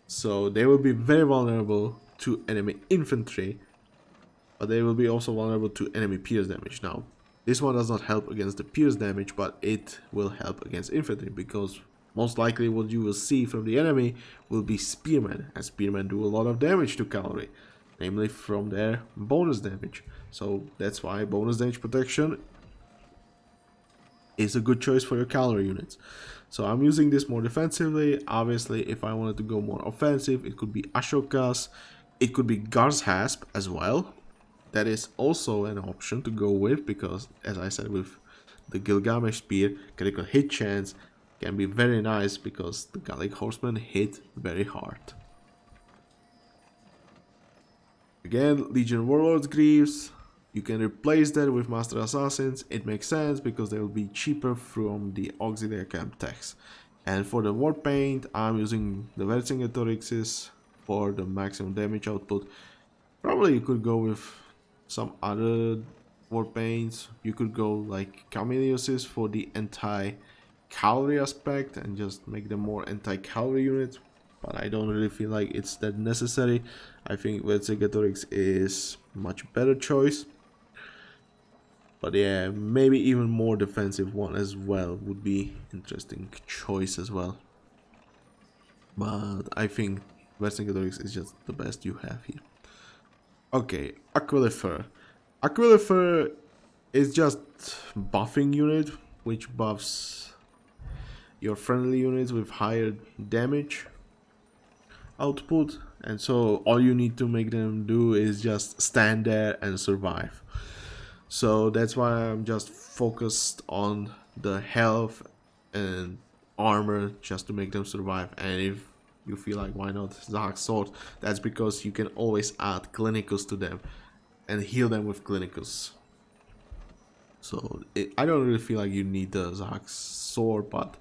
so they will be very vulnerable to enemy infantry, but they will be also vulnerable to enemy pierce damage. Now this one does not help against the pierce damage, but it will help against infantry, because most likely what you will see from the enemy will be spearmen, and spearmen do a lot of damage to calorie, namely from their bonus damage. So that's why bonus damage protection is a good choice for your calorie units. So I'm using this more defensively. Obviously, if I wanted to go more offensive, it could be Ashoka's, it could be Gar's Hasp as well. That is also an option to go with, because as I said, with the Gilgamesh spear, critical hit chance can be very nice because the Gallic horsemen hit very hard. Again, Legion Warlords Greaves, you can replace that with Master Assassins. It makes sense because they will be cheaper from the auxiliary camp tax. And for the war paint, I'm using the Vercingetorixes for the maximum damage output. Probably you could go with some other war paints. You could go like Camilius's for the anti-calorie aspect and just make them more anti-calorie units, but I don't really feel like it's that necessary. I think Vercingetorix is much better choice. But yeah, maybe even more defensive one as well would be interesting choice as well. But I think Vercingetorix is just the best you have here. Okay, Aquilifer. Aquilifer is just buffing unit, which buffs your friendly units with higher damage output, and so all you need to make them do is just stand there and survive. So that's why I'm just focused on the health and armor just to make them survive. And if you feel like why not Zahak's sword, that's because you can always add Clinicus to them and heal them with Clinicus. So I don't really feel like you need the Zahak's sword, but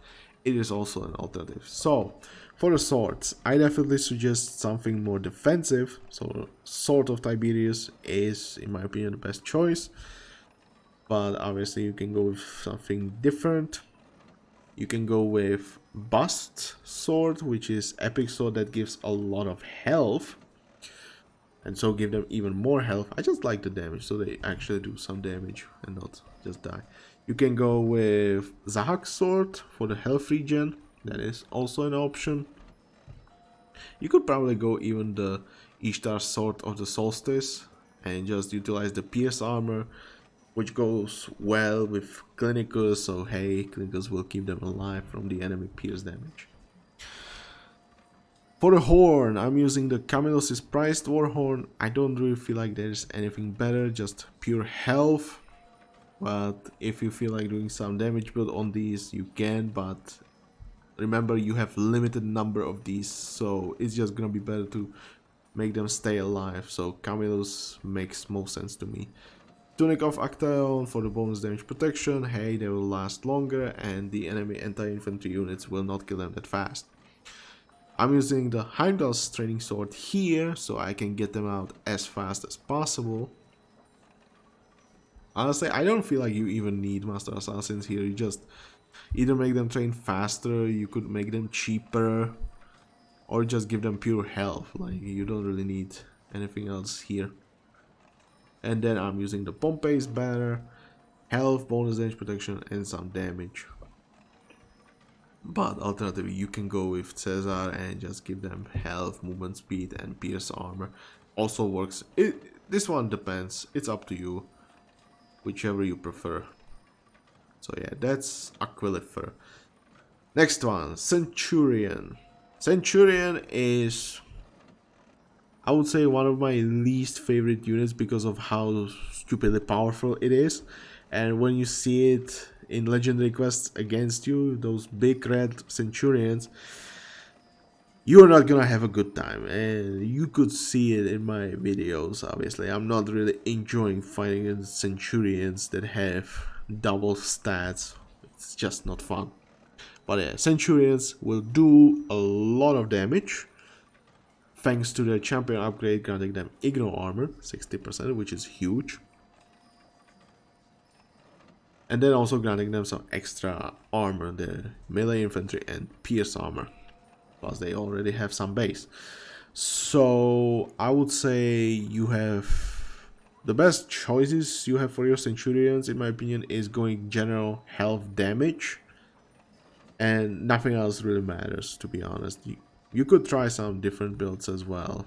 it is also an alternative. So for the swords, I definitely suggest something more defensive. So Sword of Tiberius is, in my opinion, the best choice. But obviously you can go with something different. You can go with Bust Sword, which is epic sword that gives a lot of health, and so give them even more health. I just like the damage, so they actually do some damage and not just die. You can go with Zahak's sword for the health regen. That is also an option. You could probably go even the Ishtar sword of the solstice and just utilize the pierce armor, which goes well with Clinicus, so hey, Clinicus will keep them alive from the enemy pierce damage. For the horn, I'm using the Camillus' Prized War Horn. I don't really feel like there's anything better, just pure health. But if you feel like doing some damage build on these, you can, but remember you have limited number of these, so it's just gonna be better to make them stay alive. So Camillus makes most sense to me. Tunic of Actaeon for the bonus damage protection. Hey, they will last longer and the enemy anti-infantry units will not kill them that fast. I'm using the Heimdall's training sword here so I can get them out as fast as possible. Honestly, I don't feel like you even need Master Assassins here. You just either make them train faster, you could make them cheaper, or just give them pure health. Like, you don't really need anything else here. And then I'm using the Pompey's banner, health, bonus damage protection, and some damage. But alternatively, you can go with Caesar and just give them health, movement speed, and pierce armor. Also works. This one depends. It's up to you. Whichever you prefer. So yeah, that's Aquilifer. Next one, Centurion. Centurion is, I would say, one of my least favorite units because of how stupidly powerful it is. And when you see it in legendary quests against you, those big red Centurions, you're not gonna have a good time. And you could see it in my videos. Obviously, I'm not really enjoying fighting against Centurions that have double stats. It's just not fun. But yeah, Centurions will do a lot of damage thanks to their champion upgrade, granting them Igno armor 60%, which is huge. And then also granting them some extra armor, the melee infantry and pierce armor. Plus they already have some base. So I would say you have the best choices you have for your Centurions, in my opinion, is going general health damage. And nothing else really matters, to be honest. You could try some different builds as well.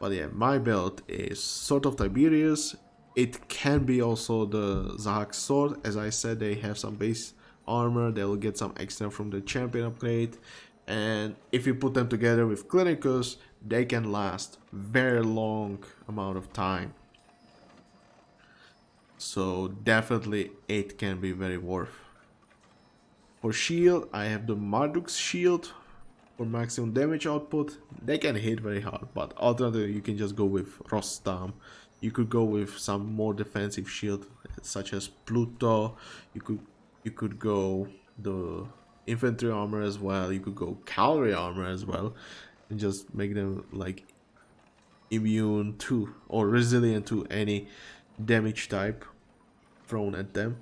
But yeah, my build is Sword of Tiberius. It can be also the Zahak's sword. As I said, they have some base armor. They will get some extra from the champion upgrade. And if you put them together with Clinicus, they can last very long amount of time. So definitely it can be very worth. For shield, I have the Marduk's shield for maximum damage output. They can hit very hard, but alternatively you can just go with Rostam. You could go with some more defensive shield such as Pluto. You could go the infantry armor as well. You could go cavalry armor as well, and just make them like immune to or resilient to any damage type thrown at them.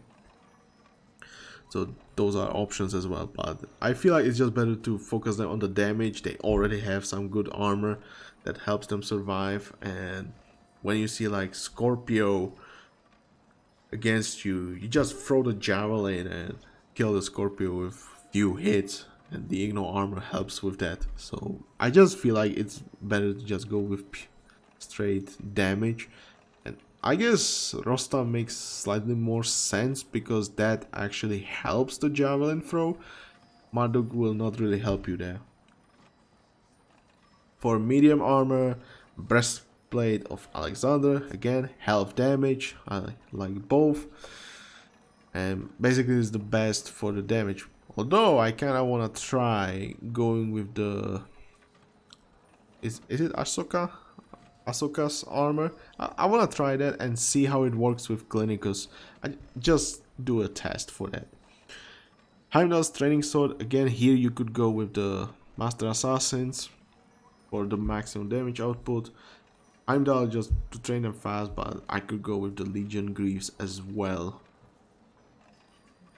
So those are options as well, but I feel like it's just better to focus them on the damage. They already have some good armor that helps them survive, and when you see like Scorpio against you, you just throw the javelin and kill the Scorpio with few hits, and the Igno armor helps with that. So I just feel like it's better to just go with straight damage. And I guess Rostam makes slightly more sense because that actually helps the javelin throw. Marduk will not really help you there. For medium armor, Breastplate of Alexander, again health damage. I like both, and basically it's the best for the damage. Although I kinda wanna try going with the is it Ahsoka? Ahsoka's armor. I wanna try that and see how it works with Clinicus. I just do a test for that. Heimdall's training sword, again here you could go with the Master Assassins for the maximum damage output. Heimdall just to train them fast, but I could go with the Legion Greaves as well.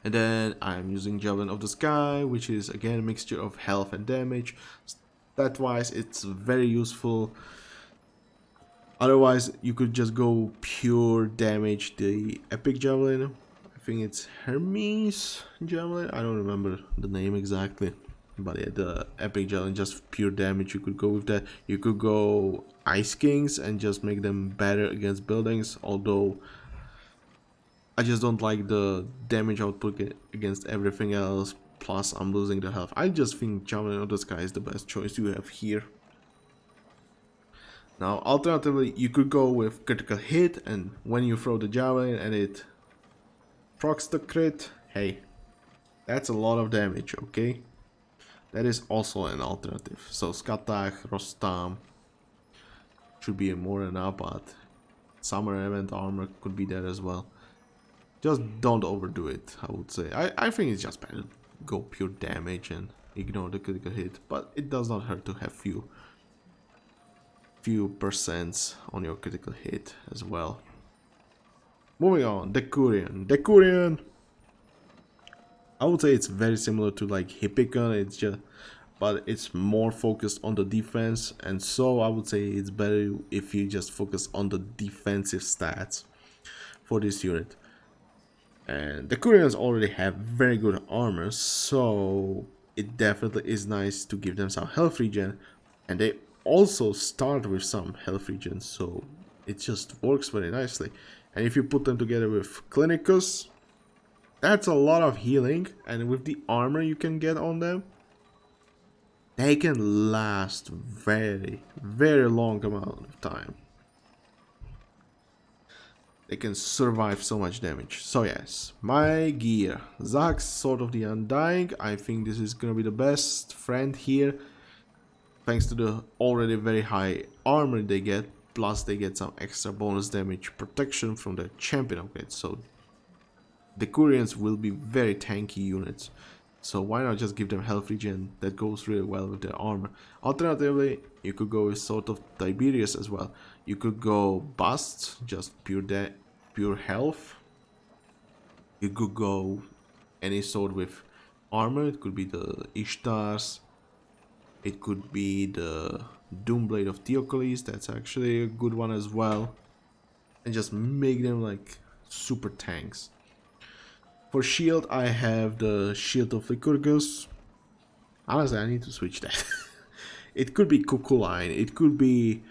And then I'm using Javelin of the Sky, which is again a mixture of health and damage. Stat wise it's very useful. Otherwise you could just go pure damage, the Epic Javelin. I think it's Hermes Javelin, I don't remember the name exactly. But yeah, the Epic Javelin, just pure damage, you could go with that. You could go Ice Kings and just make them better against buildings, although I just don't like the damage output against everything else, plus I'm losing the health. I just think Javelin of the Sky is the best choice you have here. Now alternatively you could go with critical hit, and when you throw the javelin and it procs the crit, hey, that's a lot of damage, okay? That is also an alternative. So Skatak, Rostam should be more than enough, but summer event armor could be there as well. Just don't overdo it, I would say. I think it's just better to go pure damage and ignore the critical hit, but it does not hurt to have few percents on your critical hit as well. Moving on, Decurion. I would say it's very similar to like Hippicon, but it's more focused on the defense, and so I would say it's better if you just focus on the defensive stats for this unit. And the Decurions already have very good armor, so it definitely is nice to give them some health regen, and they also start with some health regen, so it just works very nicely. And if you put them together with Clinicus, that's a lot of healing, and with the armor you can get on them, they can last very, very long amount of time. They can survive so much damage. So yes, my gear. Zax, Sword of the Undying. I think this is gonna be the best friend here. Thanks to the already very high armor they get, plus they get some extra bonus damage protection from the champion upgrade. So the Decurions will be very tanky units. So why not just give them health regen? That goes really well with their armor. Alternatively, you could go with Sword of Tiberius as well. You could go Bust, just pure health. You could go any sword with armor. It could be the Ishtars. It could be the Doomblade of Theocles. That's actually a good one as well. And just make them like super tanks. For shield, I have the Shield of Lycurgus. Honestly, I need to switch that. It could be Cuculine. It could be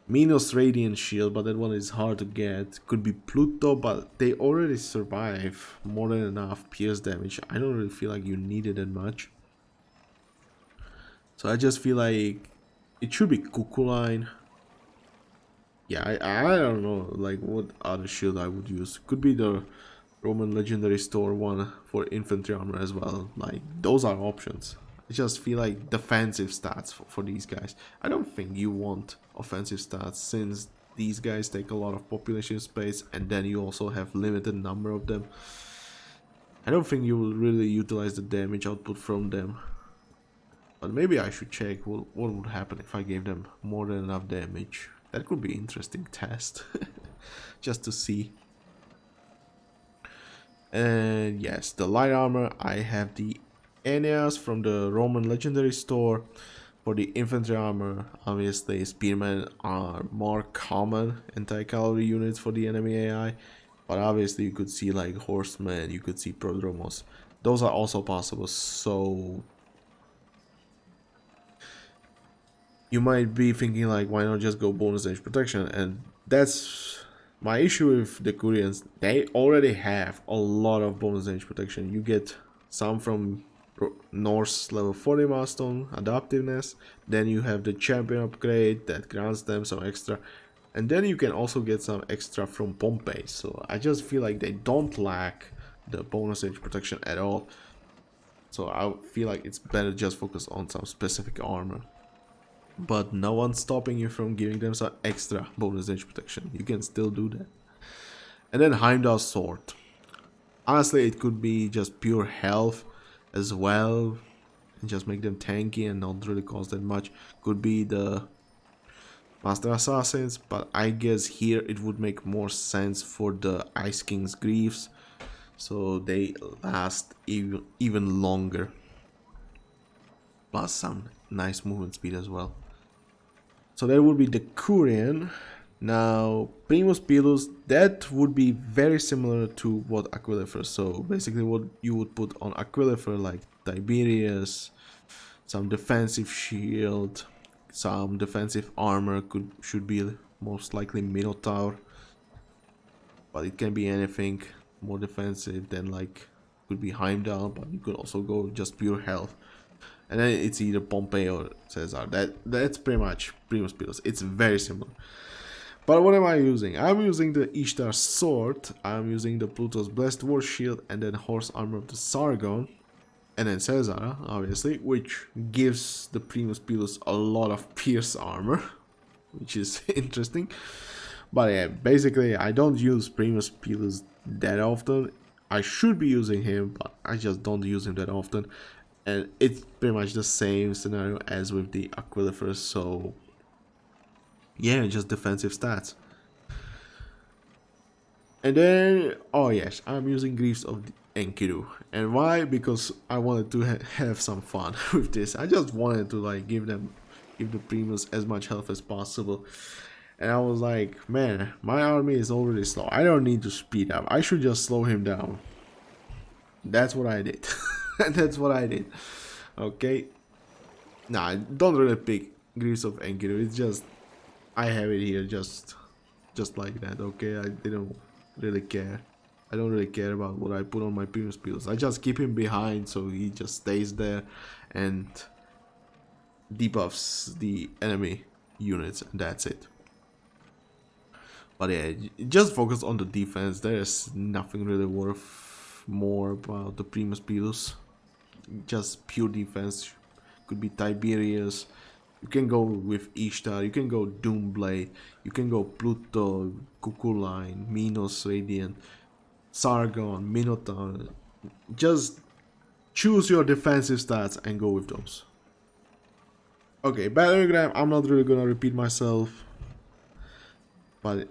Minos Radiant Shield, but that one is hard to get. Could be Pluto, but they already survive more than enough pierce damage. I don't really feel like you need it that much. So I just feel like it should be Cuculine. Yeah, I don't know like what other shield I would use. Could be the Roman Legendary Store one for infantry armor as well. Like, those are options. I just feel like defensive stats for these guys. I don't think you want offensive stats, since these guys take a lot of population space, and then you also have limited number of them. I don't think you will really utilize the damage output from them. But maybe I should check what would happen if I gave them more than enough damage. That could be an interesting test. Just to see. And yes, the light armor, I have the Aeneas from the Roman Legendary Store. For the infantry armor, obviously Spearman are more common anti-cavalry units for the enemy AI. But obviously you could see like Horsemen, you could see Prodromos. Those are also possible, so you might be thinking like, why not just go bonus damage protection? And that's my issue with the Decurions. They already have a lot of bonus damage protection. You get some from Norse level 40 milestone, adaptiveness. Then you have the champion upgrade that grants them some extra. And then you can also get some extra from Pompeii. So I just feel like they don't lack the bonus damage protection at all. So I feel like it's better just focus on some specific armor. But no one's stopping you from giving them some extra bonus damage protection. You can still do that. And then Heimdall's Sword. Honestly, it could be just pure health as well, and just make them tanky and not really cost that much. Could be the Master Assassins, but I guess here it would make more sense for the Ice King's Griefs, so they last even longer. Plus some nice movement speed as well. So that would be the Decurion. Now, Primus Pilus, that would be very similar to what Aquilifer. So basically what you would put on Aquilifer, like Tiberius, some defensive shield, some defensive armor, should be most likely Minotaur. But it can be anything more defensive than like, could be Heimdall, but you could also go just pure health. And then it's either Pompeii or Caesar. That's pretty much Primus Pilus. It's very similar. But what am I using? I'm using the Ishtar Sword, I'm using the Pluto's Blessed War Shield, and then Horse Armor of the Sargon, and then Caesar, obviously, which gives the Primus Pilus a lot of pierce armor, which is interesting. But yeah, basically I don't use Primus Pilus that often. I should be using him, but I just don't use him that often. And it's pretty much the same scenario as with the Aquilifer, so yeah, just defensive stats. And then, oh yes, I'm using Griefs of Enkidu. And why? Because I wanted to have some fun with this. I just wanted to like give the Primus as much health as possible. And I was like, man, my army is already slow. I don't need to speed up. I should just slow him down. That's what I did. That's what I did. Okay. Nah, I don't really pick Griefs of Enkidu. It's just, I have it here just like that. Okay, I didn't really care. I don't really care about what I put on my Primus Pilus. I just keep him behind so he just stays there and debuffs the enemy units, and that's it. But yeah, just focus on the defense. There's nothing really worth more about the Primus Pilus. Just pure defense. Could be Tiberius. You can go with Ishtar. You can go Doomblade. You can go Pluto, Cuckooline, Minos Radiant, Sargon, Minotaur. Just choose your defensive stats and go with those. Okay, Battlegram, I'm not really gonna repeat myself. But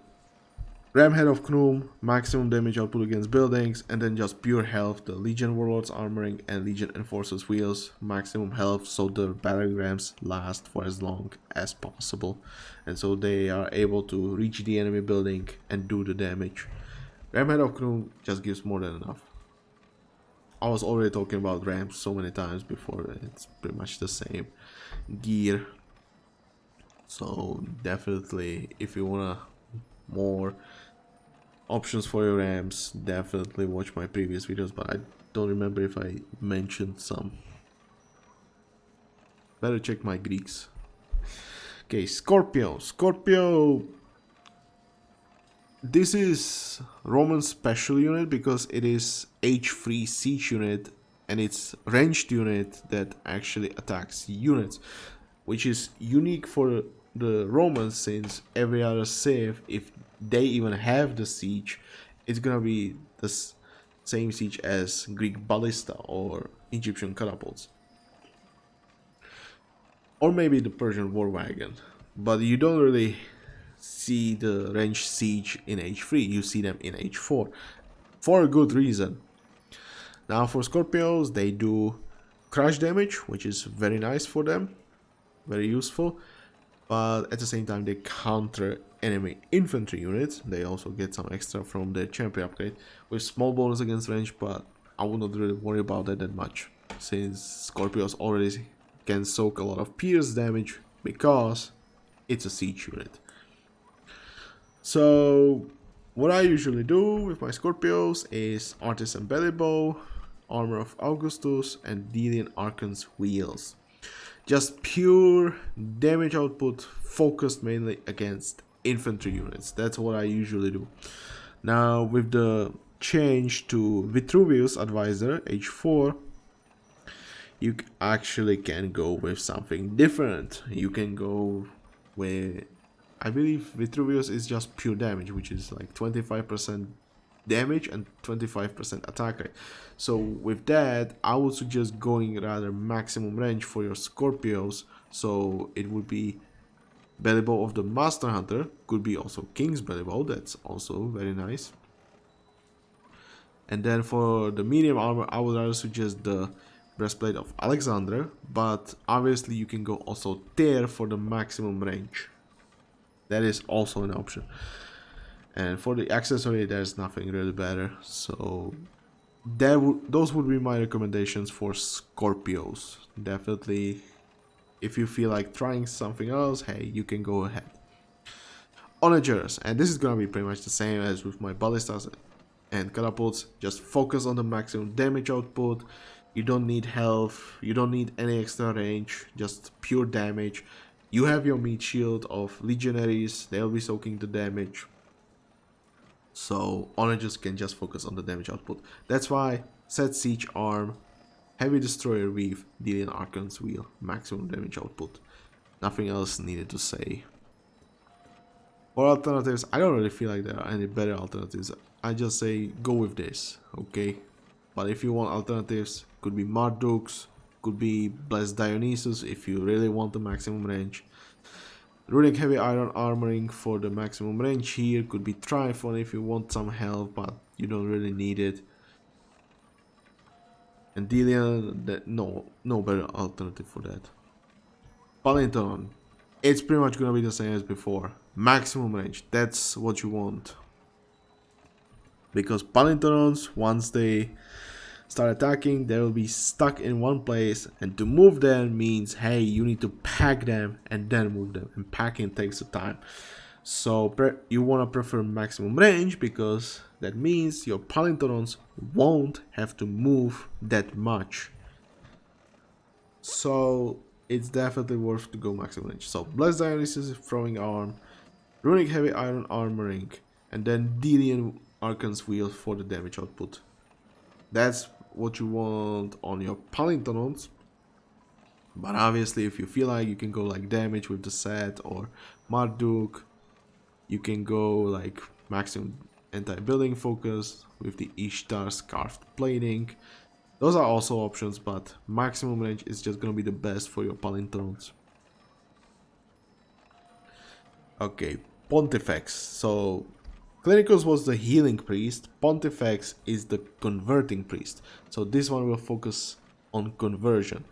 Ramhead of Knum, maximum damage output against buildings, and then just pure health, the Legion Warlords Armoring and Legion Enforcers Wheels, maximum health so the Battlegrams last for as long as possible. And so they are able to reach the enemy building and do the damage. Ramhead of Knum just gives more than enough. I was already talking about Rams so many times before, it's pretty much the same gear. So definitely, if you wanna more options for your Rams, definitely watch my previous videos, but I don't remember if I mentioned some. Better check my Greeks. Okay, Scorpio. This is Roman special unit because it is H3 siege unit and it's ranged unit that actually attacks units, which is unique for the Romans since every other civ, if they even have the siege, it's gonna be the same siege as Greek ballista or Egyptian catapults. Or maybe the Persian war wagon. But you don't really see the ranged siege in H3, you see them in H4. For a good reason. Now for Scorpios, they do crush damage, which is very nice for them. Very useful. But at the same time they counter enemy infantry units. They also get some extra from the champion upgrade with small bonus against range, but I would not really worry about that much since Scorpios already can soak a lot of pierce damage because it's a siege unit. So what I usually do with my Scorpios is Artisan Bellybow, Armor of Augustus, and Delian Archon's Wheels. Just pure damage output focused mainly against infantry units. That's what I usually do. Now with the change to Vitruvius Advisor H4, you actually can go with something different. You can go with, I believe Vitruvius is just pure damage, which is like 25% damage and 25% attack rate. So with that, I would suggest going rather maximum range for your Scorpios. So it would be Bellybow of the Master Hunter, could be also King's Bellybow, that's also very nice. And then for the medium armor, I would rather suggest the Breastplate of Alexander, but obviously you can go also Tear for the maximum range. That is also an option. And for the accessory, there's nothing really better. So those would be my recommendations for Scorpios. Definitely, if you feel like trying something else, hey, you can go ahead. Onagers, and this is gonna be pretty much the same as with my ballistas and catapults. Just focus on the maximum damage output. You don't need health, you don't need any extra range, just pure damage. You have your meat shield of Legionaries, they'll be soaking the damage. So Onagers can just focus on the damage output. That's why Set Siege Arm, Heavy Destroyer Weave, Delian Archon's Wheel, maximum damage output. Nothing else needed to say. For alternatives, I don't really feel like there are any better alternatives. I just say go with this, okay? But if you want alternatives, could be Marduk's, could be Blessed Dionysus if you really want the maximum range. Runic Heavy Iron Armoring for the maximum range here, could be Tryphon if you want some health, but you don't really need it. And Delia, no better alternative for that. Palintoron, it's pretty much gonna be the same as before. Maximum range, that's what you want. Because Palintorons, once they start attacking, they will be stuck in one place, and to move them means, hey, you need to pack them and then move them, and packing takes a time. So you want to prefer maximum range because that means your Palintorons won't have to move that much. So it's definitely worth to go maximum range. So Blessed Dionysus throwing arm, Runic Heavy Iron Armoring, and then Delian Arcan's Wheel for the damage output. That's what you want on your Palintorons. But obviously if you feel like you can go like damage with the set or Marduk, you can go like maximum anti-building focus with the Ishtar Scarfed Plating. Those are also options, but maximum range is just gonna be the best for your Palintorons. Okay, Pontifex. So Clinicus was the healing priest, Pontifex is the converting priest. So this one will focus on conversion.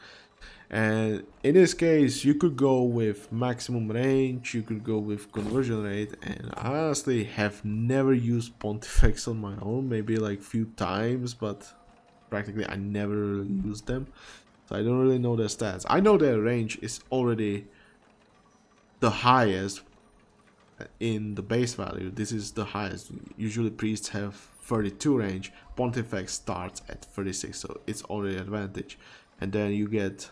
And in this case, you could go with maximum range, you could go with conversion rate, and I honestly have never used Pontifex on my own, maybe like few times, but practically I never really used them. So I don't really know their stats. I know their range is already the highest in the base value. This is the highest. Usually priests have 32 range, Pontifex starts at 36, so it's already advantage. And then you get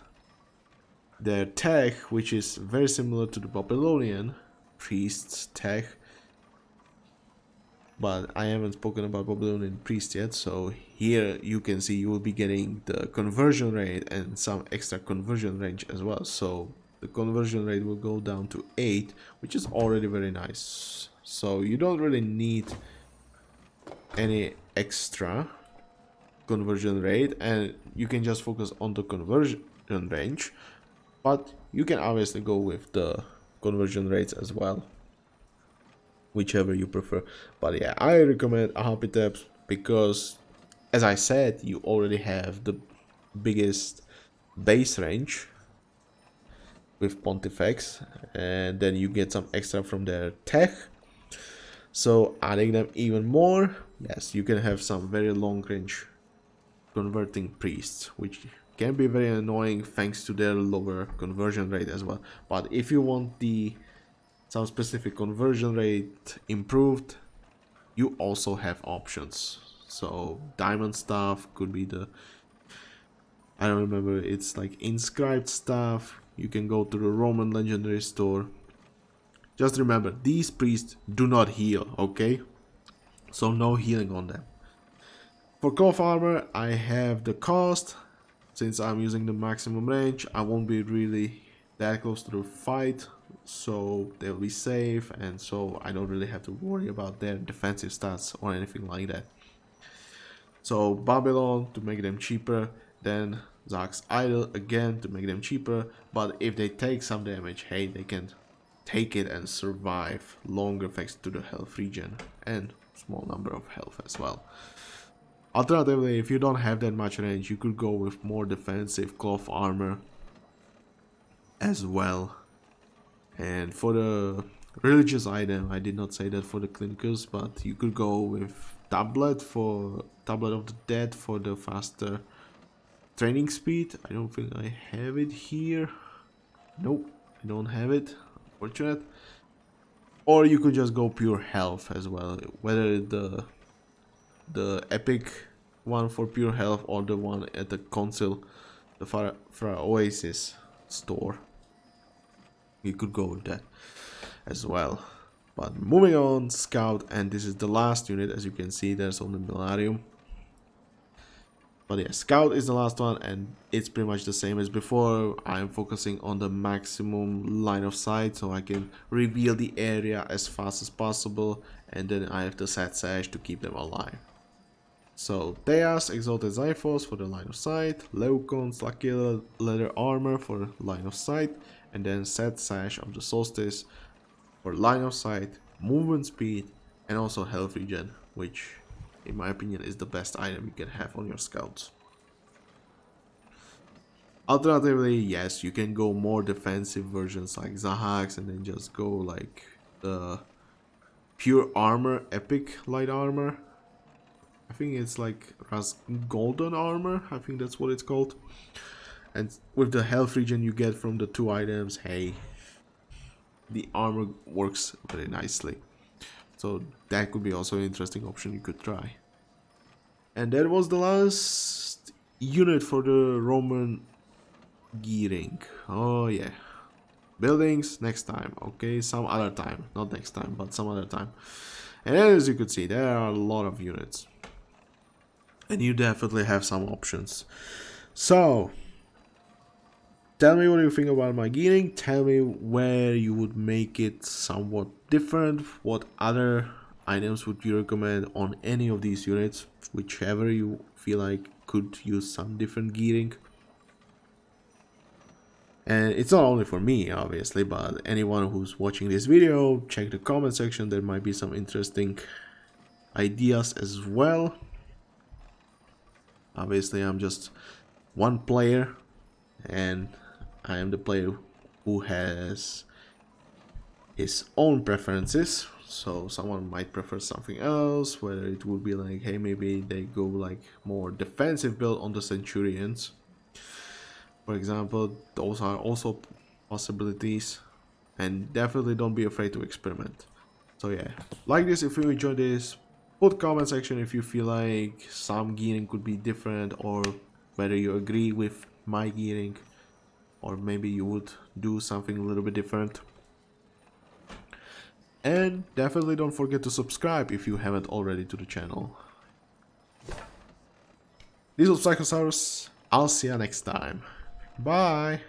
their tech, which is very similar to the Babylonian priest's tech, but I haven't spoken about Babylonian priest yet. So here you can see you will be getting the conversion rate and some extra conversion range as well. So the conversion rate will go down to 8, which is already very nice. So you don't really need any extra conversion rate, and you can just focus on the conversion range. But you can obviously go with the conversion rates as well, whichever you prefer. But yeah, I recommend Ahapiteps because, as I said, you already have the biggest base range with Pontifex, and then you get some extra from their tech. So adding them even more, yes, you can have some very long range converting priests, which can be very annoying thanks to their lower conversion rate as well. But if you want some specific conversion rate improved, you also have options. So diamond stuff could be I don't remember, it's like inscribed stuff. You can go to the Roman Legendary store. Just remember, these priests do not heal, okay? So no healing on them. For cloth armor, I have the cost. Since I'm using the maximum range, I won't be really that close to the fight, so they'll be safe, and so I don't really have to worry about their defensive stats or anything like that. So Babylon to make them cheaper, then Zak's Idol again to make them cheaper, but if they take some damage, hey, they can take it and survive longer thanks to the health regen and small number of health as well. Alternatively, if you don't have that much range, you could go with more defensive cloth armor as well. And for the religious item, I did not say that for the Clinicus, but you could go with Tablet of the Dead for the faster training speed. I don't think I have it here. Nope, I don't have it, unfortunate. Or you could just go pure health as well, whether the epic one for pure health or the one at the council, the Far Oasis store. You could go with that as well. But moving on, Scout, and this is the last unit. As you can see, there's only Millennium. But yeah, scout is the last one, and it's pretty much the same as before. I'm focusing on the maximum line of sight so I can reveal the area as fast as possible, and then I have to set sash to keep them alive. So Theas, Exalted Xiphos for the line of sight, Leucons, Lucky Leather Armor for line of sight, and then set sash of the Solstice for line of sight, movement speed, and also health regen, which in my opinion is the best item you can have on your scouts. Alternatively, yes, you can go more defensive versions like Zahax, and then just go like the pure armor, epic light armor. I think it's like golden armor, I think that's what it's called. And with the health regen you get from the 2 items, hey, the armor works very nicely. So that could be also an interesting option you could try. And that was the last unit for the Roman gearing. Oh yeah. Buildings next time. Okay, some other time. Not next time, but some other time. And as you could see, there are a lot of units. And you definitely have some options. So, tell me what you think about my gearing. Tell me where you would make it somewhat different. What other items would you recommend on any of these units? Whichever you feel like could use some different gearing. And it's not only for me, obviously, but anyone who's watching this video, check the comment section. There might be some interesting ideas as well. Obviously, I'm just one player, and I am the player who has his own preferences. So someone might prefer something else, whether it would be like, hey, maybe they go like more defensive build on the Centurions, for example. Those are also possibilities, and definitely don't be afraid to experiment. So yeah, like this if you enjoyed this. Put comment section if you feel like some gearing could be different, or whether you agree with my gearing, or maybe you would do something a little bit different. And definitely don't forget to subscribe if you haven't already to the channel. This was Psychosaurus. I'll see you next time. Bye!